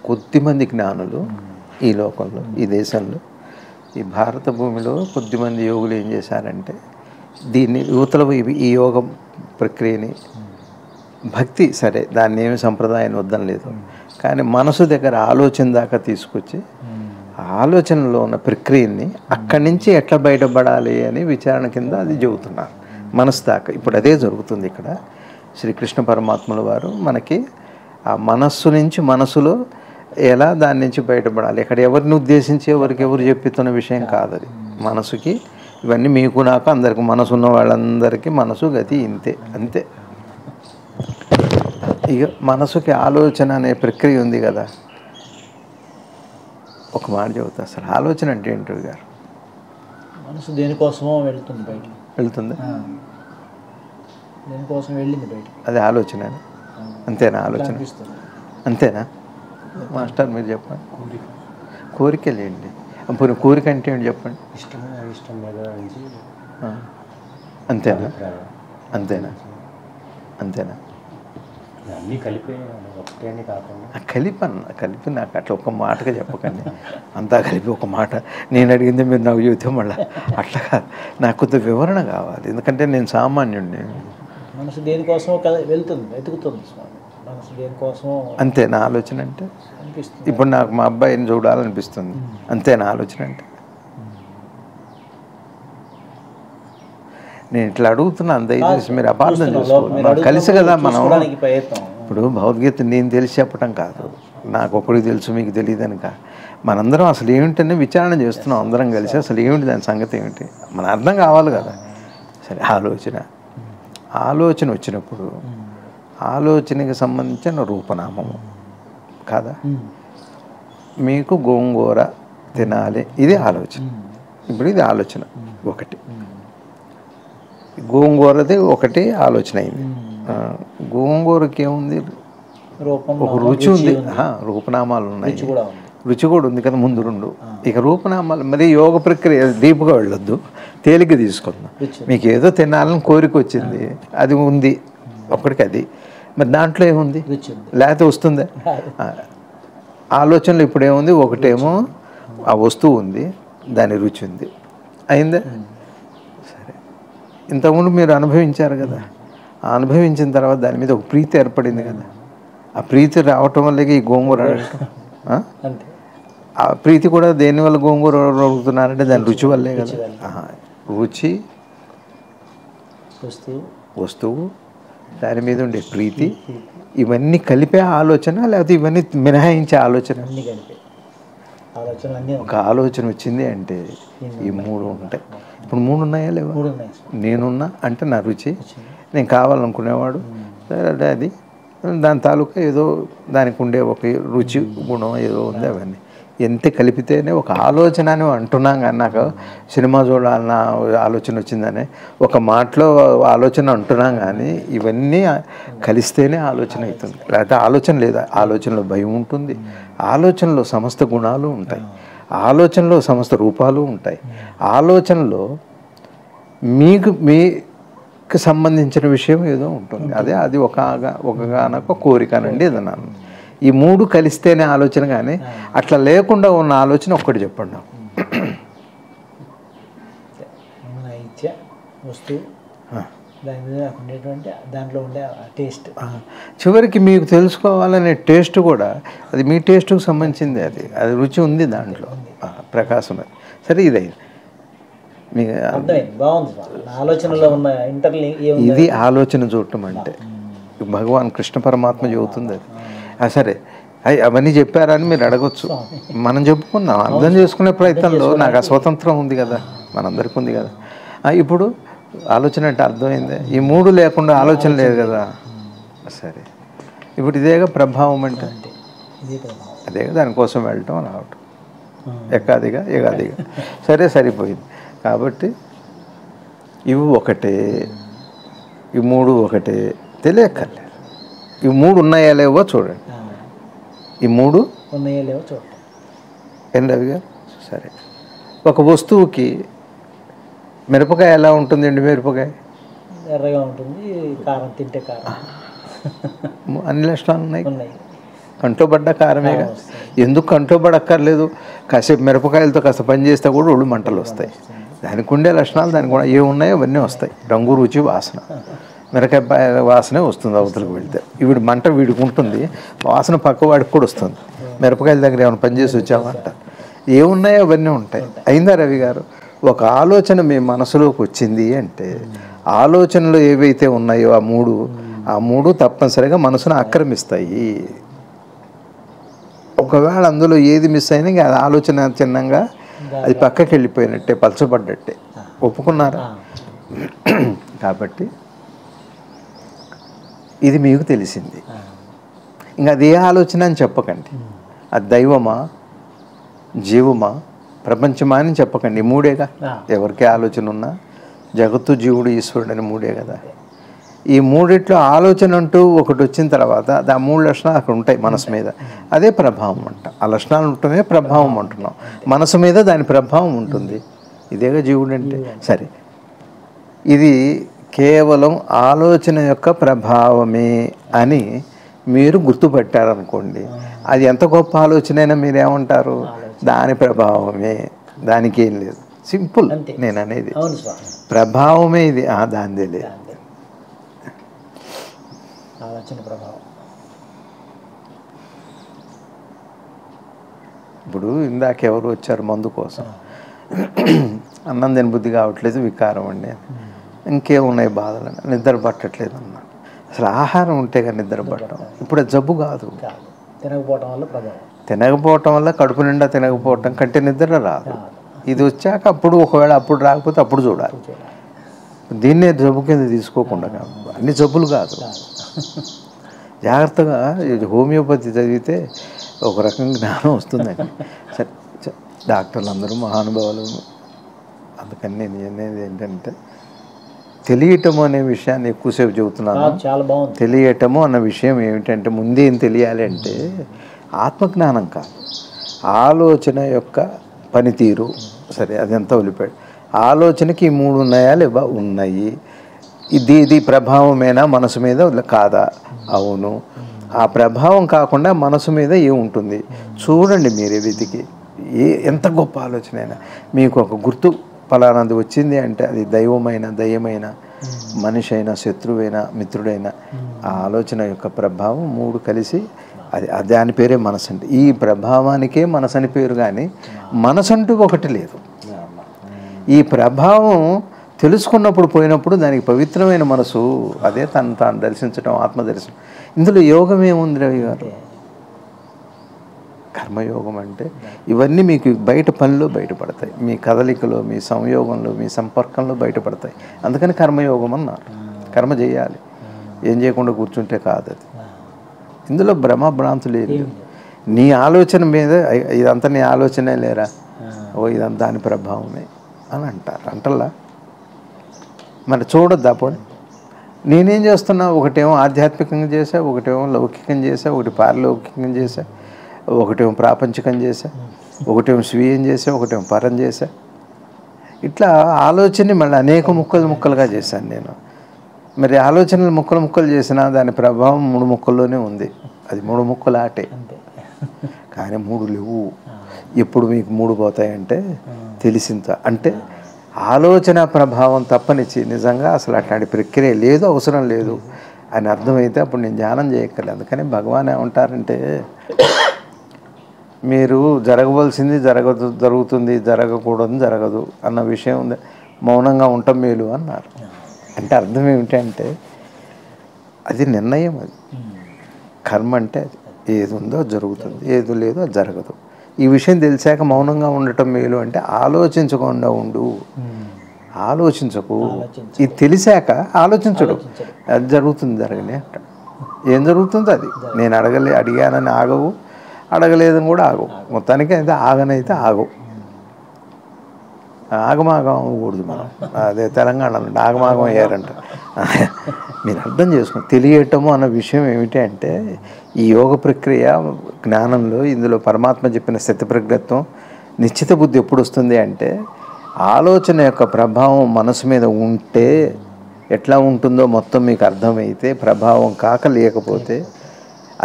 Speaker 1: కొద్దిమంది జ్ఞానులు ఈ లోకంలో, ఈ దేశంలో, ఈ భారత భూమిలో కొద్దిమంది యోగులు ఏం చేశారంటే, దీన్ని యువతల ఈ యోగ ప్రక్రియని, భక్తి సరే దాన్ని ఏమి సంప్రదాయాన్ని వద్దని లేదు, కానీ మనసు దగ్గర ఆలోచన దాకా తీసుకొచ్చి ఆలోచనలో ఉన్న ప్రక్రియని అక్కడి నుంచి ఎట్లా బయటపడాలి అని విచారణ కింద అది చెబుతున్నారు. మనసు దాకా ఇప్పుడు అదే జరుగుతుంది ఇక్కడ. శ్రీకృష్ణ పరమాత్ముల వారు మనకి ఆ మనస్సు నుంచి, మనసులో ఎలా దాని నుంచి బయటపడాలి, ఇక్కడ ఎవరిని ఉద్దేశించి ఎవరు చెప్తున్న విషయం కాదు అది. మనసుకి ఇవన్నీ మీకు నాకు అందరికి, మనసు ఉన్న వాళ్ళందరికీ మనసు గతి ఇంతే, అంతే. ఇక మనసుకి ఆలోచన అనే ప్రక్రియ ఉంది కదా. ఒక మాట చెబుతా, అసలు ఆలోచన అంటే ఏంటో గారు?
Speaker 2: మనసు దేనికోసమో వెళ్తుంది, దేనికోసం వెళ్ళింది బయట,
Speaker 1: అది ఆలోచన. అంతేనా? ఆలోచన అంతేనా? మాస్టర్ మీరు చెప్పండి. కోరికలేండి, పోనీ కోరిక అంటే ఏంటి చెప్పండి? అంతేనా? అంతేనా?
Speaker 3: అన్నీ కలిపి ఒకటే కాకుండా
Speaker 1: కలిపి నాకు అట్లా ఒక మాటగా చెప్పకండి, అంతా కలిపి ఒక మాట. నేను అడిగింది మీరు నాకు చెబితే మళ్ళీ అట్లా కాదు, నాకు కొంత వివరణ కావాలి, ఎందుకంటే నేను సామాన్యుడిని.
Speaker 2: మనసు దేనికోసం వెళ్తుంది, వెతుకుతుంది స్వామి, మనసు దేనికోసం.
Speaker 1: అంతేనా ఆలోచన అంటే? ఇప్పుడు నాకు మా అబ్బాయిని చూడాలనిపిస్తుంది, అంతేనా ఆలోచన అంటే? నేను ఇట్లా అడుగుతున్నాను, దయచేసి మీరు అపార్థం చేసుకోవాలి. కలిసి కదా మనం. ఇప్పుడు భగవద్గీత నేను తెలిసి చెప్పటం కాదు, నాకు ఒకరికి తెలుసు మీకు తెలియదని కాదు, మనందరం అసలు ఏమిటనే విచారణ చేస్తున్నాం అందరం కలిసి. అసలు ఏమిటి దాని సంగతి ఏమిటి మన అర్థం కావాలి కదా. సరే, ఆలోచన వచ్చినప్పుడు ఆలోచనకి సంబంధించిన రూపనామము కాదా. మీకు గోంగూర తినాలి, ఇది ఆలోచన. ఇప్పుడు ఇది ఆలోచన ఒకటి, గోంగూరది ఒకటి ఆలోచన అయింది. గోంగూరకి ఏముంది? ఒక రుచి ఉంది, రూపనామాలు ఉన్నాయి, రుచి కూడా ఉంది కదా ముందు రెండు. ఇక రూపనామాలు మరి యోగ ప్రక్రియ డీప్గా వెళ్ళొద్దు, తేలిక తీసుకుందాం. మీకు ఏదో తినాలని కోరిక వచ్చింది, అది ఉంది ఒక్కడికి, అది మరి దాంట్లో ఏముంది? లేకపోతే వస్తుందా? ఆలోచనలు ఇప్పుడు ఏముంది, ఒకటేమో ఆ వస్తువు ఉంది, దాని రుచి ఉంది, అయిందా? సరే, ఇంతకుముందు మీరు అనుభవించారు కదా, ఆ అనుభవించిన తర్వాత దాని మీద ఒక ప్రీతి ఏర్పడింది కదా, ఆ ప్రీతి రావటం వల్ల ఈ గోంగూర అడగటం.
Speaker 2: అంతే.
Speaker 1: ఆ ప్రీతి కూడా దేనివల్ల గోంగూర అడుగుతున్నారంటే దాని రుచి వల్లే కదా. రుచి, వస్తువు, దాని మీద ఉండే ప్రీతి, ఇవన్నీ కలిపే ఆలోచన, లేకపోతే ఇవన్నీ మినహాయించే ఆలోచన?
Speaker 2: అన్నీ కలిపే ఆలోచనలు అన్నీ
Speaker 1: ఒక ఆలోచన వచ్చింది అంటే ఈ మూడు ఉంటాయి. ఇప్పుడు మూడు ఉన్నాయా లేవా? నేనున్నా అంటే నా రుచి, నేను కావాలనుకునేవాడు, సరే అది దాని తాలూకా ఏదో దానికి ఉండే ఒక రుచి గుణం ఏదో ఉంది, అవన్నీ ఎంత కలిపితేనే ఒక ఆలోచన అని అంటున్నాం. కానీ నాకు సినిమా చూడాలన్న ఆలోచన వచ్చిందని ఒక మాటలో ఆలోచన అంటున్నాం, కానీ ఇవన్నీ కలిస్తేనే ఆలోచన అవుతుంది. లేకపోతే ఆలోచన లేదా, ఆలోచనలో భయం ఉంటుంది, ఆలోచనలో సమస్త గుణాలు ఉంటాయి, ఆలోచనలో సమస్త రూపాలు ఉంటాయి, ఆలోచనలో మీకు సంబంధించిన విషయం ఏదో ఉంటుంది, అది ఒకగానొక కోరిక నుండి ఏదన్నాను. ఈ మూడు కలిస్తేనే ఆలోచన, కానీ అట్లా లేకుండా ఉన్న ఆలోచన ఒక్కటి చెప్పండి నాకు.
Speaker 2: వస్తువు, దాని మీద ఉండేటువంటి దాంట్లో ఉండే టేస్ట్,
Speaker 1: చివరికి మీకు తెలుసుకోవాలనే టేస్ట్ కూడా అది మీ టేస్ట్కి సంబంధించింది, అది రుచి ఉంది దాంట్లో, ప్రకాశం. సరే, ఇదే మీకు
Speaker 2: బాగుంది. ఆలోచనలో ఉన్న
Speaker 1: ఇది ఆలోచన చూడటం అంటే భగవాన్ కృష్ణ పరమాత్మ చెబుతుంది అది. సరే, అవన్నీ చెప్పారని మీరు అడగొచ్చు, మనం చెప్పుకుందాం. అర్థం చేసుకునే ప్రయత్నంలో నాకు ఆ స్వతంత్రం ఉంది కదా, మనందరికీ ఉంది కదా. ఇప్పుడు ఆలోచన అంటే అర్థమైంది, ఈ మూడు లేకుండా ఆలోచన లేదు కదా. సరే, ఇప్పుడు ఇదేగా ప్రభావం అంటే, అదేగా దానికోసం వెళ్ళటం రావటం, ఎక్కాదిగా ఎగాదిగా. సరే, సరిపోయింది. కాబట్టి ఇవి ఒకటే, ఈ మూడు ఒకటే, తెలియక్కర్లేదు. ఈ మూడు ఉన్నాయా లేవో చూడండి, ఈ మూడు
Speaker 2: ఉన్నాయా లేవో చూడండి.
Speaker 1: ఏం రవి గారు? సరే, ఒక వస్తువుకి మిరపకాయ ఎలా ఉంటుందండి? మిరపకాయ
Speaker 2: ఎర్రగా ఉంటుంది, కారం తింటే కారం,
Speaker 1: అన్ని లక్షణాలు ఉన్నాయి. కంటోబడ్డ కారమేగా. ఎందుకు కంటోబడక్కర్లేదు? కాసేపు మిరపకాయలతో కాస్త పని చేస్తే కూడా ఒళ్ళు మంటలు వస్తాయి. దానికి ఉండే లక్షణాలు దానికి కూడా ఏమున్నాయో అవన్నీ వస్తాయి. రంగు, రుచి, వాసన. మిరపకాయ వాసనే వస్తుంది అవతలకు వెళితే, వీడి మంట వీడికి ఉంటుంది, వాసన పక్క వాడికి కూడా వస్తుంది. మిరపకాయల దగ్గర ఏమైనా పని చేసి వచ్చామంట, ఏమున్నాయో అవన్నీ ఉంటాయి. అయిందా రవి గారు? ఒక ఆలోచన మీ మనసులోకి వచ్చింది అంటే ఆలోచనలు ఏవైతే ఉన్నాయో ఆ మూడు తప్పనిసరిగా మనసును ఆక్రమిస్తాయి. ఒకవేళ అందులో ఏది మిస్ అయినా అది ఆలోచన చిన్నంగా అది పక్కకి వెళ్ళిపోయినట్టే, పలచబడ్డట్టే. ఒప్పుకున్నారా? కాబట్టి ఇది మీకు తెలిసింది. ఇంకా అది ఏ ఆలోచన అని చెప్పకండి. అది దైవమా, జీవమా, ప్రపంచమా అని చెప్పకండి. మూడేగా. ఎవరికి ఆలోచన ఉన్నా జగత్తు, జీవుడు, ఈశ్వరుడు అని మూడే కదా. ఈ మూడిట్లో ఆలోచన అంటూ ఒకటి వచ్చిన తర్వాత ఆ మూడు లక్షణాలు అక్కడ ఉంటాయి మనసు మీద, అదే ప్రభావం అంట. ఆ లక్షణాలు ఉంటేనే ప్రభావం అంటున్నాం. మనసు మీద దాని ప్రభావం ఉంటుంది. ఇదేగా జీవుడు అంటే. సరే, ఇది కేవలం ఆలోచన యొక్క ప్రభావమే అని మీరు గుర్తుపట్టారనుకోండి, అది ఎంత గొప్ప ఆలోచన అయినా మీరేమంటారు? దాని ప్రభావమే, దానికి ఏం లేదు. సింపుల్. నేను అనేది ప్రభావమే ఇది, దానిదే లేదు.
Speaker 2: ఆలోచన ప్రభావం.
Speaker 1: ఇప్పుడు ఇందాక ఎవరు వచ్చారు మందు కోసం, అన్నం తిన బుద్ధి కావట్లేదు, వికారం అండి, ఇంకేమున్నాయి బాధలు, నిద్ర పట్టట్లేదు అన్నా. అసలు ఆహారం ఉంటే కానీ నిద్ర పట్టడం. ఇప్పుడు అది జబ్బు కాదు,
Speaker 2: తినకపోవటం వల్ల ప్రభావం.
Speaker 1: తినకపోవటం వల్ల కడుపు నిండా తినకపోవటం కంటే నిద్ర రాదు. ఇది వచ్చాక అప్పుడు ఒకవేళ అప్పుడు రాకపోతే అప్పుడు చూడాలి. దీన్నే జబ్బు కింద తీసుకోకుండా, అన్ని జబ్బులు కాదు. జాగ్రత్తగా హోమియోపతి చదివితే ఒక రకంగా జ్ఞానం వస్తుందండి. సరే, డాక్టర్లు అందరూ మహానుభావులు. అందుకని నేను అనేది ఏంటంటే, తెలియటము అనే విషయాన్ని ఎక్కువసేపు చెబుతున్నాను.
Speaker 2: చాలా బాగుంది.
Speaker 1: తెలియటము అన్న విషయం ఏమిటంటే, ముందే ఏం తెలియాలి అంటే ఆత్మజ్ఞానం కాదు, ఆలోచన యొక్క పనితీరు. సరే, అదంతా వదిలిపోయాడు. ఆలోచనకి ఈ మూడు ఉన్నాయా లేవా? ఉన్నాయి. ఇది ప్రభావమేనా మనసు మీద కాదా? అవును. ఆ ప్రభావం కాకుండా మనసు మీద ఏముంటుంది చూడండి. మీరే వెతికి ఎంత గొప్ప ఆలోచన అయినా మీకు ఒక గుర్తు ఫలానాది వచ్చింది అంటే అది దైవమైన దయ్యమైన మనిషి అయినా శత్రువైనా మిత్రుడైనా ఆ ఆలోచన యొక్క ప్రభావం మూడు కలిసి అది దాని పేరే మనసు అండి. ఈ ప్రభావానికే మనసు అని పేరు, కానీ మనసు అంటూ ఒకటి లేదు. ఈ ప్రభావం తెలుసుకున్నప్పుడు పోయినప్పుడు దానికి పవిత్రమైన మనసు, అదే తను తాను దర్శించడం, ఆత్మదర్శనం. ఇందులో యోగం ఏముంది రవి గారు? కర్మయోగం అంటే ఇవన్నీ మీకు బయట పనిలో బయటపడతాయి, మీ కదలికలో, మీ సంయోగంలో, మీ సంపర్కంలో బయటపడతాయి. అందుకని కర్మయోగం అన్నారు. కర్మ చేయాలి, ఏం చేయకుండా కూర్చుంటే కాదు అది. ఇందులో భ్రమభ్రాంతులు లేదు. నీ ఆలోచన మీద ఇదంతా నీ ఆలోచనే లేరా, ఇదంతా దాని ప్రభావమే అని అంటారు. అంటల్లా మరి చూడొద్దా? పోనీ నేనేం చేస్తున్నా, ఒకటేమో ఆధ్యాత్మికంగా చేశా, ఒకటేమో లౌకికం చేశా, ఒకటి పారలౌకికం చేశా, ఒకటేమో ప్రాపంచికం చేశా, ఒకటేమో స్వీయం చేశా, ఒకటేమో పరం చేశా. ఇట్లా ఆలోచనని మళ్ళీ అనేక ముక్కలుగా చేశాను నేను. మరి ఆలోచనలు ముక్కలు చేసినా దాని ప్రభావం 3 ముక్కల్లోనే ఉంది. అది 3 ముక్కల ఆటే, కానీ 3 లేవు. ఎప్పుడు మీకు 3 పోతాయంటే తెలిసింత, అంటే ఆలోచన ప్రభావం తప్పనిచ్చి నిజంగా అసలు అట్లాంటి ప్రక్రియ లేదు, అవసరం లేదు అని అర్థమైతే అప్పుడు నేను ధ్యానం చేయక్కర్లేదు. అందుకని భగవాన్ ఏమంటారంటే, మీరు జరగవలసింది జరుగుతుంది, జరగకూడదు జరగదు అన్న విషయం ఉంది, మౌనంగా ఉండటం మేలు అన్నారు. అంటే అర్థం ఏమిటంటే అది నిర్ణయం. అది కర్మ అంటే అది ఏది ఉందో జరుగుతుంది, ఏది లేదో అది జరగదు. ఈ విషయం తెలిసాక మౌనంగా ఉండటం మేలు అంటే ఆలోచించకుండా ఉండు, ఆలోచించకు. ఇది తెలిసాక ఆలోచించడు, అది జరుగుతుంది జరగని అంట. ఏం జరుగుతుందో అది. నేను అడిగానని ఆగవు, అడగలేదని కూడా ఆగవు. మొత్తానికి అయితే ఆగనైతే ఆగవు. ఆగమాగం అవ్వకూడదు మనం. అదే తెలంగాణలో ఆగమాగం అయ్యారంట. మీరు అర్థం చేసుకుని తెలియటము అన్న విషయం ఏమిటి అంటే, ఈ యోగ ప్రక్రియ జ్ఞానంలో ఇందులో పరమాత్మ చెప్పిన స్థితప్రజ్ఞత్వం, నిశ్చిత బుద్ధి ఎప్పుడు వస్తుంది అంటే, ఆలోచన యొక్క ప్రభావం మనసు మీద ఉంటే ఎట్లా ఉంటుందో మొత్తం మీకు అర్థమైతే, ప్రభావం కాక లేకపోతే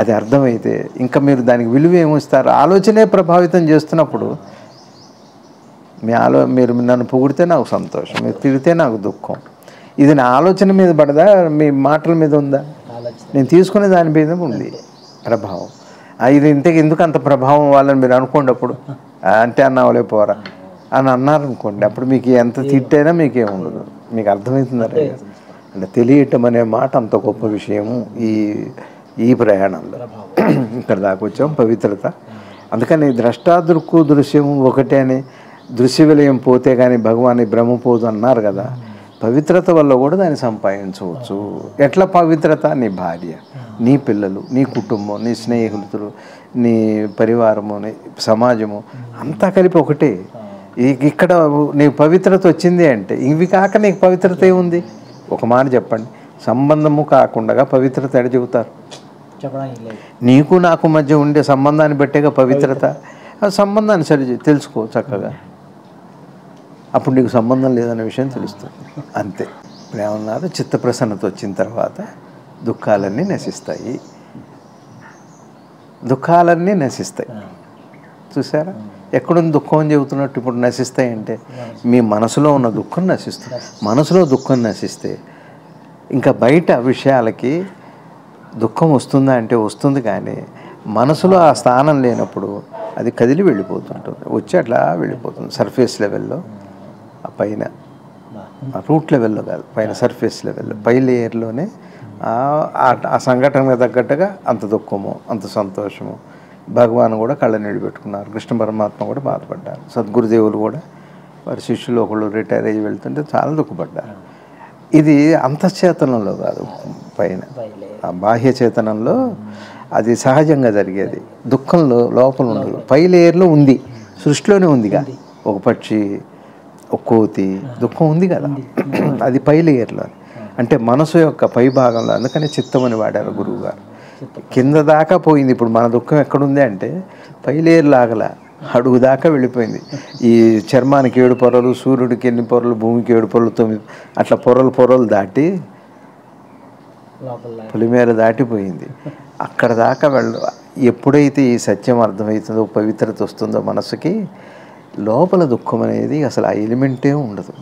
Speaker 1: అది అర్థమైతే ఇంకా మీరు దానికి విలువ ఏమిస్తారు? ఆలోచనే ప్రభావితం చేస్తున్నప్పుడు మీరు నన్ను పొగిడితే నాకు సంతోషం, మీరు తిడితే నాకు దుఃఖం. ఇది నా ఆలోచన మీద పడదా, మీ మాటల మీద ఉందా? నేను తీసుకునే దాని మీద ఉంది ప్రభావం. ఇది ఇంతకు ఎందుకు అంత ప్రభావం వాళ్ళని మీరు అనుకోండి. అప్పుడు అంటే అన్నావులే పోరా అని అన్నారనుకోండి, అప్పుడు మీకు ఎంత తిట్టైనా మీకేముండదు. మీకు అర్థమవుతుందరే. అంటే తెలియటం అనే మాట అంత గొప్ప విషయము ఈ ప్రయాణంలో. ఇక్కడ దాకా వచ్చాం, పవిత్రత. అందుకని ద్రష్టాదృక్కు దృశ్యము ఒకటే అని, దృశ్య విలయం పోతే కానీ భగవాన్ని బ్రహ్మపోదు అన్నారు కదా. పవిత్రత వల్ల కూడా దాన్ని సంపాదించవచ్చు. ఎట్లా పవిత్రత? నీ భార్య, నీ పిల్లలు, నీ కుటుంబం, నీ స్నేహితులు, నీ పరివారము, నీ సమాజము అంతా కలిపి ఒకటే. ఇక్కడ నీకు పవిత్రత వచ్చింది అంటే ఇవి కాక నీకు పవిత్రత ఏముంది? ఒక మాట చెప్పండి, సంబంధము కాకుండా పవిత్రత ఎడ చెబుతారు? నీకు నాకు మధ్య ఉండే సంబంధాన్ని బట్టేగా పవిత్రత. ఆ సంబంధాన్ని తెలుసుకో చక్కగా, అప్పుడు నీకు సంబంధం లేదనే విషయం తెలుస్తుంది. అంతే. ఇప్పుడు ఏమన్నారు? చిత్త ప్రసన్నత వచ్చిన తర్వాత దుఃఖాలన్నీ నశిస్తాయి. దుఃఖాలన్నీ నశిస్తాయి. చూసారా? ఎక్కడుంది దుఃఖం అని చెబుతున్నట్టు? ఇప్పుడు నశిస్తాయి అంటే మీ మనసులో ఉన్న దుఃఖం నశిస్తుంది. మనసులో దుఃఖం నశిస్తే ఇంకా బయట విషయాలకి దుఃఖం వస్తుందా అంటే వస్తుంది, కానీ మనసులో ఆ స్థానం లేనప్పుడు అది కదిలి వెళ్ళిపోతుంటుంది, వచ్చి అట్లా వెళ్ళిపోతుంది. సర్ఫేస్ లెవెల్లో, ఆ పైన రూట్ లెవెల్లో కాదు, పైన సర్ఫేస్ లెవెల్లో, పై లేయర్లోనే ఆ సంఘటనకు తగ్గట్టుగా అంత దుఃఖము, అంత సంతోషము. భగవాన్ కూడా కళ్ళ నీళ్ళు పెట్టుకున్నారు, కృష్ణ పరమాత్మ కూడా బాధపడ్డారు, సద్గురుదేవులు కూడా వారి శిష్యులు ఒకళ్ళు రిటైర్ అయ్యి వెళ్తుంటే చాలా దుఃఖపడ్డారు. ఇది అంతఃచేతనంలో కాదు, పైన ఆ బాహ్య చేతనంలో అది సహజంగా జరిగేది. దుఃఖంలో లోపల ఉండదు, పై లేయర్లో ఉంది, సృష్టిలోనే ఉందిగా. ఒక పక్షి, ఒక కోతి, దుఃఖం ఉంది కదా, అది పై లేయర్లో. అంటే మనసు యొక్క పై భాగంలో. అందుకని చిత్తమని వాడారు గురువుగారు. కింద దాకా పోయింది. ఇప్పుడు మన దుఃఖం ఎక్కడుంది అంటే పై లేయర్ లాగల అడుగు దాకా వెళ్ళిపోయింది. ఈ చర్మానికి 7 పొరలు, సూర్యుడికి ఎన్ని పొరలు, భూమికి 7 పొరలు, 9 అట్లా పొరలు దాటి పొలిమేర దాటిపోయింది. అక్కడ దాకా ఎప్పుడైతే ఈ సత్యం అర్థమవుతుందో, పవిత్రత వస్తుందో మనసుకి, లోపల దుఃఖం అనేది అసలు ఆ ఎలిమెంటే ఉండదు.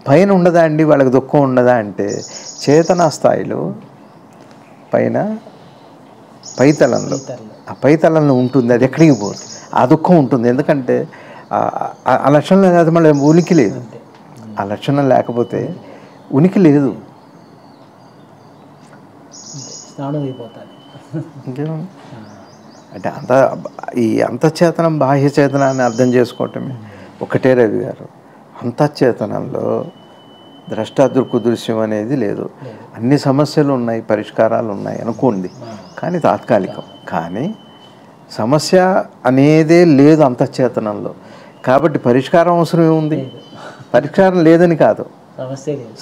Speaker 1: పైన ఉండదా అండి వాళ్ళకి దుఃఖం ఉండదా అంటే, చేతనా స్థాయిలో పైన పైతలంలో, ఆ పైతలంలో ఉంటుంది, అది ఎక్కడికి పోదు, ఆ దుఃఖం ఉంటుంది. ఎందుకంటే ఆ లక్షణం లేదు, మళ్ళీ ఉనికి లేదు. ఆ లక్షణం లేకపోతే ఉనికి లేదు. ఇంకేముంది అంటే ఈ అంతఃచేతనం బాహ్య చేతనాన్ని అర్థం చేసుకోవటమే ఒకటే రవి గారు. అంతఃచేతనంలో ద్రష్టాదృక్కు దృశ్యం అనేది లేదు. అన్ని సమస్యలు ఉన్నాయి, పరిష్కారాలు ఉన్నాయి అనుకోండి, కానీ తాత్కాలికం. కానీ సమస్య అనేదే లేదు అంతఃచేతనంలో. కాబట్టి పరిష్కారం అవసరం ఏముంది? పరిష్కారం లేదని కాదు,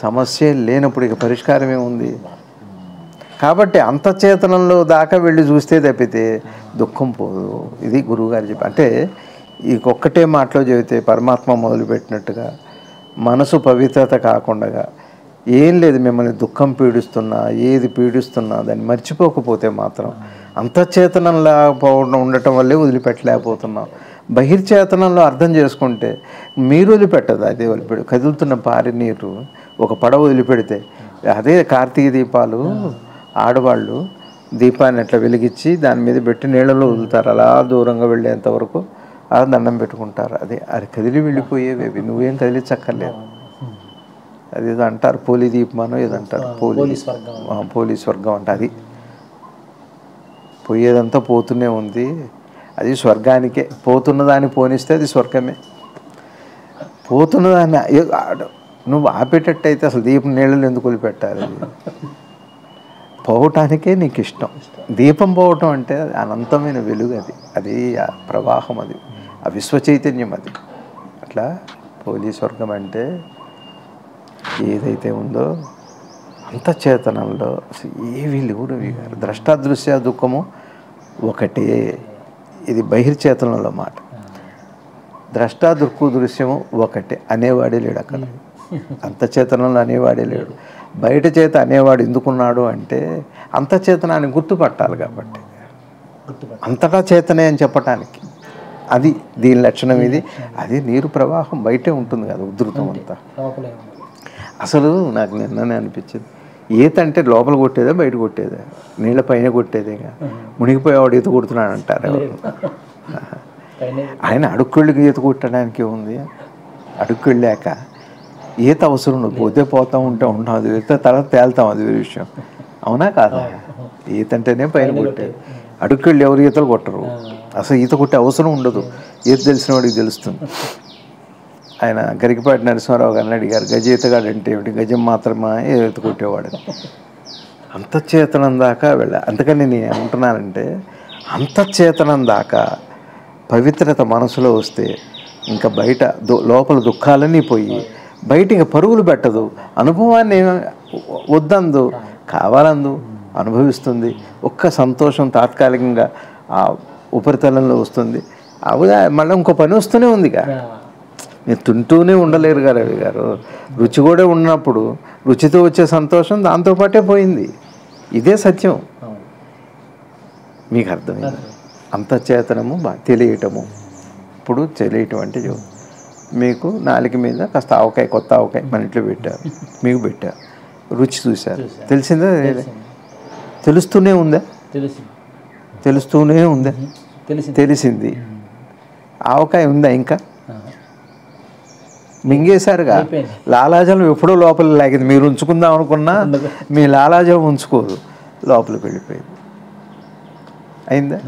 Speaker 1: సమస్య లేనప్పుడు ఇక పరిష్కారం ఏముంది? కాబట్టి అంతఃచేతనంలో దాకా వెళ్ళి చూస్తే తప్పితే దుఃఖం పోదు. ఇది గురువుగారు చెప్పి, అంటే ఒక్కటే మాటలో చెబితే పరమాత్మ మొదలుపెట్టినట్టుగా మనసు పవిత్రత కాకుండా ఏం లేదు. మిమ్మల్ని దుఃఖం పీడిస్తున్నా, ఏది పీడిస్తున్నా దాన్ని మర్చిపోకపోతే మాత్రం అంతఃచేతనంలా ఉండటం వల్లే వదిలిపెట్టలేకపోతున్నాం. బహిర్చేతనంలో అర్థం చేసుకుంటే మీరు వదిలిపెట్టదు, అదే వదిలిపెడు. కదులుతున్న పారి నీరు ఒక పడవ వదిలిపెడితే, అదే కార్తీక దీపాలు ఆడవాళ్ళు దీపాన్ని అట్లా వెలిగించి దాని మీద పెట్టి నీళ్ళలో వదులుతారు. అలా దూరంగా వెళ్ళేంతవరకు అలా దండం పెట్టుకుంటారు. అది కదిలి వెళ్ళిపోయేవి, నువ్వేం కదిలించక్కర్లేదు. అదేదో అంటారు పోలీ దీపమానో ఏదో అంటారు, పోలీస్ స్వర్గం అంట. అది పోయేదంతా పోతూనే ఉంది, అది స్వర్గానికే. పోతున్నదాన్ని పోనిస్తే అది స్వర్గమే. పోతున్నదాన్ని నువ్వు ఆపేటట్టయితే అసలు దీపం నీళ్ళలో ఎందుకు వదిలిపెట్టాలి? పోవటానికే నీకు ఇష్టం. దీపం పోవటం అంటే అనంతమైన వెలుగు, అది ప్రవాహం, అది ఆ విశ్వచైతన్యం. అది అట్లా పోలీస్ స్వర్గం అంటే ఏదైతే ఉందో అంతఃచేతనంలో ఏవి లేవు. ద్రష్టాదృశ్య దుఃఖము ఒకటే. ఇది బహిర్చేతనంలో మాట. ద్రష్టాదృక్కు దృశ్యము ఒకటే, అనేవాడే లేడు అక్కడ. అంతఃచేతనంలో అనేవాడే లేడు. బయట చేత అనేవాడు ఎందుకున్నాడు అంటే అంతఃచేతనాన్ని గుర్తుపట్టాలి కాబట్టి, అంతటా చేతనే అని చెప్పటానికి. అది దీని లక్షణం. అది నీరు ప్రవాహం బయటే ఉంటుంది కదా, ఉధృతం అంతా. అసలు నాకు నిన్ననే అనిపించింది, ఈత అంటే లోపల కొట్టేదా బయట కొట్టేదా? నీళ్ళ పైన కొట్టేదేగా. మునిగిపోయేవాడు ఈత కొడుతున్నాడు అంటారు. ఆయన అడుక్కెళ్ళకి ఈత కొట్టడానికి ఉంది. అడుక్కెళ్ళాక ఈత అవసరం ఉండదు, పోతే పోతూ ఉంటాం, అది ఈత తర్వాత తేలుతాం, అది వేరే విషయం. అవునా కాదా? ఈత అంటేనే పైన కొట్టేది. అడుక్కెళ్ళి ఎవరు ఈతలు కొట్టరు, అసలు ఈత కొట్టే అవసరం ఉండదు. ఈత తెలిసిన వాడికి తెలుస్తుంది. ఆయన గరికపాటి నరసింహారావు గారిని అడిగారు, గజ ఈతగాడు అంటే ఏమిటి? గజం మాత్రమే ఈత కొట్టేవాడు. అంతఃచేతనం దాకా అందుకని నేను ఏమంటున్నానంటే, అంతఃచేతనం దాకా పవిత్రత మనసులో వస్తే ఇంకా బయట లోపల దుఃఖాలన్నీ పోయి బయట ఇంకా పరుగులు పెట్టదు. అనుభవాన్ని వద్దందు, కావాలందు అనుభవిస్తుంది. ఒక్క సంతోషం తాత్కాలికంగా ఆ ఉపరితలంలో వస్తుంది. మళ్ళీ ఇంకో పని వస్తూనే ఉందిగా. మీరు తింటూనే ఉండలేరు కదా రవి గారు. రుచి కూడా ఉన్నప్పుడు రుచితో వచ్చే సంతోషం దాంతోపాటే పోయింది. ఇదే సత్యం. మీకు అర్థమైంది? అంతఃచేతనము తెలియటము. ఇప్పుడు తెలియటం అంటే మీకు నాలుక మీద కాస్త ఆవకాయ, కొత్త ఆవకాయ మన ఇంట్లో పెట్టారు, మీకు పెట్టారు, రుచి చూశారు, తెలిసిందా? తెలుస్తూనే ఉందా? తెలుస్తూనే ఉందా? తెలిసింది. ఆవకాయ ఉందా ఇంకా? మింగేశారుగా. లాలాజలం ఎప్పుడో లోపల లాగింది. మీరు ఉంచుకుందాం అనుకున్నా మీ లాలాజలం ఉంచుకోదు, లోపలికి వెళ్ళిపోయింది. అయిందా?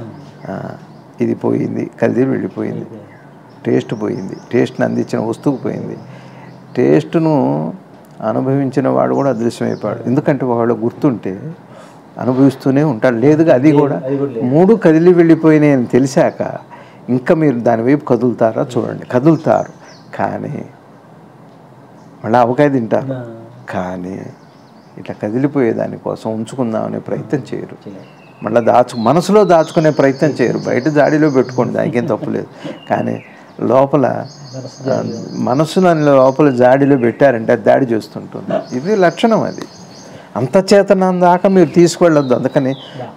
Speaker 1: ఇది పోయింది, కదిలి వెళ్ళిపోయింది. టేస్ట్ పోయింది, టేస్ట్ని అందించిన వస్తువు పోయింది. టేస్ట్ను అనుభవించిన వాడు కూడా అదృశ్యమైపోయాడు. ఎందుకంటే వాడు గుర్తుంటే అనుభవిస్తూనే ఉంటాడు. లేదుగా అది కూడా. మూడు కదిలి వెళ్ళిపోయినాయని తెలిసాక ఇంకా మీరు దాని వైపు కదులుతారా? చూడండి, కదులుతారు. కానీ మళ్ళీ అవకాయ తింటారు. కానీ ఇట్లా కదిలిపోయే దానికోసం ఉంచుకుందామనే ప్రయత్నం చేయరు. మళ్ళీ మనసులో దాచుకునే ప్రయత్నం చేయరు. బయట జాడీలో పెట్టుకోండి, దానికేం తప్పులేదు. కానీ లోపల మనసులో లోపల జాడీలో పెట్టారంటే అది దాడి చేస్తుంటుంది. ఇది లక్షణం. అది అంతఃచేతనం దాకా మీరు తీసుకువెళ్ళొద్దు. అందుకని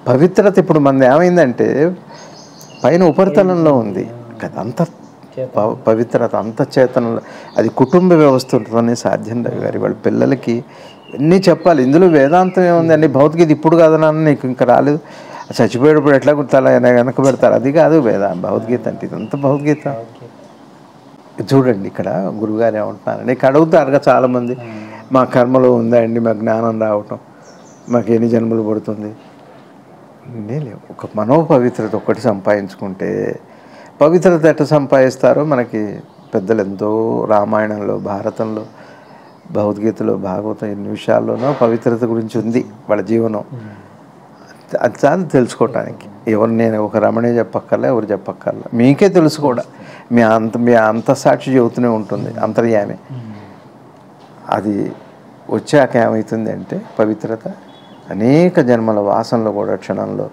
Speaker 1: పవిత్రత ఇప్పుడు మనది ఏమైందంటే పైన ఉపరితలంలో ఉంది కదా, పవిత్రత అంతఃచేతనంలో. అది కుటుంబ వ్యవస్థతోనే సాధ్యం గారి వాళ్ళ పిల్లలకి అన్నీ చెప్పాలి. ఇందులో వేదాంతం ఏముంది అండి, భౌతికత ఇప్పుడు కాదన్నా నీకు ఇంకా రాలేదు, చచ్చిపోయేటప్పుడు ఎట్లా గుర్తాలా వెనక పెడతారు, అది కాదు భగవద్గీత అంటే. ఇదంతా భగవద్గీత. చూడండి ఇక్కడ గురువుగారు ఏమంటున్నారు, నీకు అడుగుతారుగా చాలామంది, మా కర్మలో ఉందా అండి మాకు జ్ఞానం రావటం, మాకు ఎన్ని జన్మలు పడుతుంది. లేవు. ఒక మనోపవిత్రత ఒక్కటి సంపాదించుకుంటే, పవిత్రత ఎట్లా సంపాదిస్తారో మనకి పెద్దలు ఎంతో రామాయణంలో, భారతంలో, భగవద్గీతలో, భాగవతం ఎన్ని విషయాల్లోనో పవిత్రత గురించి ఉంది వాళ్ళ జీవనం. అది చాలు తెలుసుకోవటానికి. ఎవరు నేను ఒక రమణే చెప్పక్కర్లే, ఎవరు చెప్పక్కర్లే, మీకే తెలుసు కూడా. మీ అంతఃసాక్షి చెబుతూనే ఉంటుంది, అంతర్యామి. అది వచ్చాక ఏమవుతుంది అంటే పవిత్రత అనేక జన్మల వాసనలు కూడా క్షణంలో.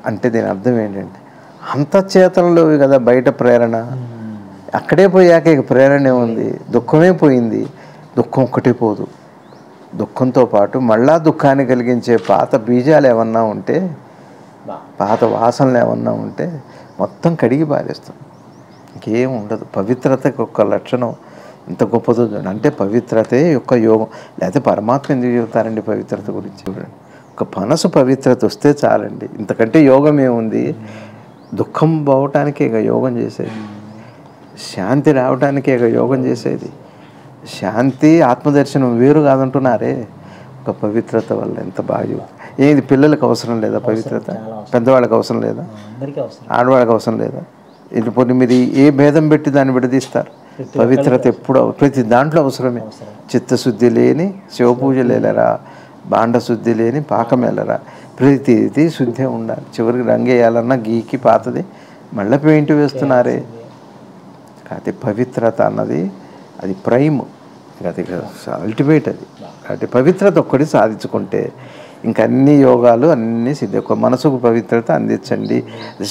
Speaker 1: అంటే దీని అర్థం ఏంటంటే అంతఃచేతనలో కదా బయట ప్రేరణ, అక్కడే పోయాక ఇక ప్రేరణే ఉంది, దుఃఖమే పోయింది. దుఃఖం ఒక్కటే పోదు, దుఃఖంతో పాటు మళ్ళా దుఃఖాన్ని కలిగించే పాత బీజాలు ఏమన్నా ఉంటే, పాత వాసనలు ఏమన్నా ఉంటే మొత్తం కడిగి పారేస్తాం, ఇంకేం ఉండదు. పవిత్రతకి ఒక లక్షణం ఇంత గొప్పదో అంటే పవిత్రతే యొక్క యోగం. లేకపోతే పరమాత్మ ఎందుకు చెబుతారండి పవిత్రత గురించి? ఒక మనసు పవిత్రత వస్తే చాలండి, ఇంతకంటే యోగం ఏముంది? దుఃఖం పోవటానికే ఇక యోగం చేసేది, శాంతి రావటానికే ఇక యోగం చేసేది. శాంతి ఆత్మదర్శనం వేరు కాదంటున్నారే, ఒక పవిత్రత వల్ల ఎంత బాగా. ఏది పిల్లలకు అవసరం లేదా పవిత్రత? పెద్దవాళ్ళకి అవసరం లేదా? ఆడవాళ్ళకి అవసరం లేదా? ఇది పోనీ మీరు ఏ భేదం పెట్టి దాన్ని విడదీస్తారు? పవిత్రత ఎప్పుడు ప్రతి దాంట్లో అవసరమే. చిత్తశుద్ధి లేని శివపూజలు వెళ్ళరా, బాండశుద్ధి లేని పాకం వెళ్ళరా, ప్రతిదీ శుద్ధి ఉండాలి. చివరికి రంగు వేయాలన్నా గీకి పాతది మళ్ళీ పెయింట్ వేస్తున్నారే. కాబట్టి పవిత్రత అన్నది అది ప్రైమ్, అది అల్టిమేట్. అది కాబట్టి పవిత్రత ఒక్కటి సాధించుకుంటే ఇంక అన్ని యోగాలు అన్నీ సిద్ధి. ఒక మనసుకు పవిత్రత అందించండి.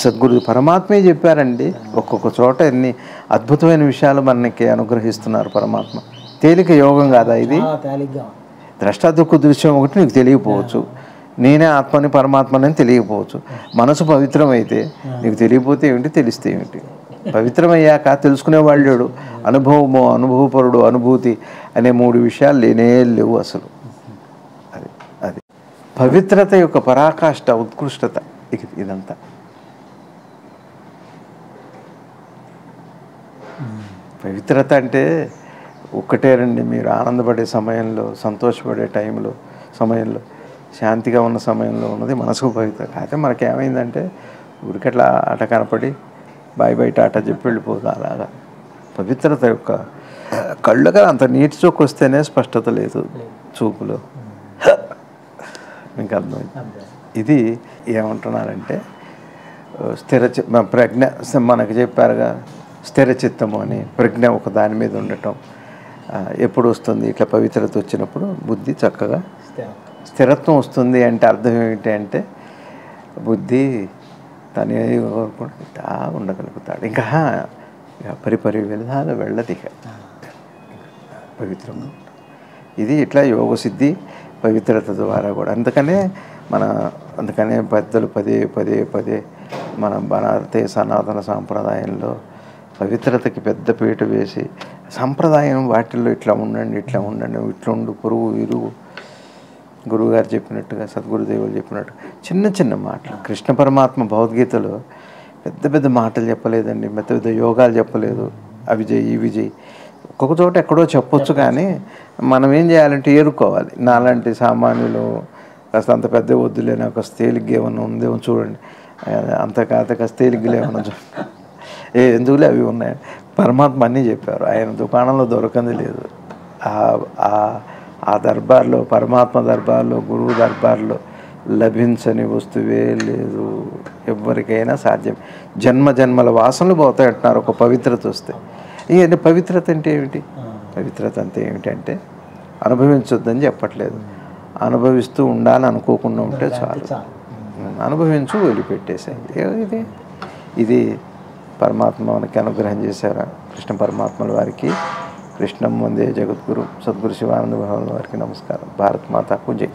Speaker 1: సద్గురు పరమాత్మే చెప్పారండి. ఒక్కొక్క చోట ఎన్ని అద్భుతమైన విషయాలు మనకి అనుగ్రహిస్తున్నారు పరమాత్మ. తేలిక యోగం కాదా ఇది? ద్రష్టాదుక్కు దృశ్యం ఒకటి నీకు తెలియకపోవచ్చు, నేనే ఆత్మని పరమాత్మని తెలియకపోవచ్చు. మనసు పవిత్రమైతే నీకు తెలియకపోతే ఏమిటి, తెలిస్తే ఏమిటి? పవిత్రమయ్యాక తెలుసుకునేవాళ్ళు అనుభవము, అనుభవపరుడు, అనుభూతి అనే 3 విషయాలు లేనే లేవు అసలు. అది అది పవిత్రత యొక్క పరాకాష్ట, ఉత్కృష్టత ఇదంతా. పవిత్రత అంటే ఒక్కటే రండి, మీరు ఆనందపడే సమయంలో, సంతోషపడే సమయంలో, శాంతిగా ఉన్న సమయంలో ఉన్నది మనసుకు పవిత్రత. అయితే మనకేమైందంటే ఊరికట్లా ఆట కనపడి బయట ఆట చెప్పి వెళ్ళిపోదు. అలాగా పవిత్రత యొక్క కళ్ళుగా అంత నీటి చూపు వస్తేనే స్పష్టత లేదు చూపులో. మీకు అర్థమైంది? ఇది ఏమంటున్నారంటే ప్రజ్ఞ, మనకు చెప్పారుగా స్థిర చిత్తము అని. ప్రజ్ఞ ఒక దాని మీద ఉండటం ఎప్పుడు వస్తుంది? ఇట్లా పవిత్రత వచ్చినప్పుడు బుద్ధి చక్కగా స్థిరత్వం వస్తుంది. అంటే అర్థం ఏమిటి అంటే బుద్ధి తనే కోరుకుంటా ఉండగలుగుతాడు. ఇంకా పరిపరి విధాలు వెళ్ళది పవిత్రంగా. ఇది ఇట్లా యోగ సిద్ధి పవిత్రత ద్వారా కూడా. అందుకనే పెద్దలు పదే మన భారతీయ సనాతన సాంప్రదాయంలో పవిత్రతకి పెద్ద పీట వేసి, సంప్రదాయం వాటిల్లో ఇట్లా ఉండండి, ఇట్లుండు, పొరుగు ఇరుగు, గురువుగారు చెప్పినట్టుగా, సద్గురుదేవులు చెప్పినట్టు చిన్న మాటలు. కృష్ణ పరమాత్మ భగవద్గీతలో పెద్ద మాటలు చెప్పలేదండి, పెద్ద యోగాలు చెప్పలేదు. అవి చేయి, ఇవి చేయి, ఒక్కొక్క చోట ఎక్కడో చెప్పొచ్చు. కానీ మనం ఏం చేయాలంటే ఏరుకోవాలి. నాలాంటి సామాన్యులు కాస్త అంత పెద్ద వద్దులే, నాకు తేలిగ్గా ఏమన్నా ఉందేమో చూడండి, అంత కాస్త తేలిగ్గా ఏమన్నా చూడండి, ఎందుకులే అవి ఉన్నాయి. పరమాత్మ అన్నీ చెప్పారు. ఆయన దుకాణంలో దొరకంది లేదు. ఆ దర్బార్లో, పరమాత్మ దర్బార్లో, గురువు దర్బార్లో లభించని వస్తువే లేదు. ఎవరికైనా సాధ్యం. జన్మల వాసనలు పోతాయి అంటున్నారు ఒక పవిత్రత వస్తే. ఇవన్నీ పవిత్రత అంటే ఏమిటి? పవిత్రత అంటే ఏమిటంటే అనుభవించొద్దని చెప్పట్లేదు, అనుభవిస్తూ ఉండాలని అనుకోకుండా ఉంటే చాలు. అనుభవించు, వదిలిపెట్టేసాయి. ఇది పరమాత్మ మనకి అనుగ్రహం చేశారా? కృష్ణ పరమాత్మల వారికి, కృష్ణం వందే జగద్గురు సద్గురు శివానంద భగవాన్ వారికి నమస్కారం. భారత్ మాతాకు జై.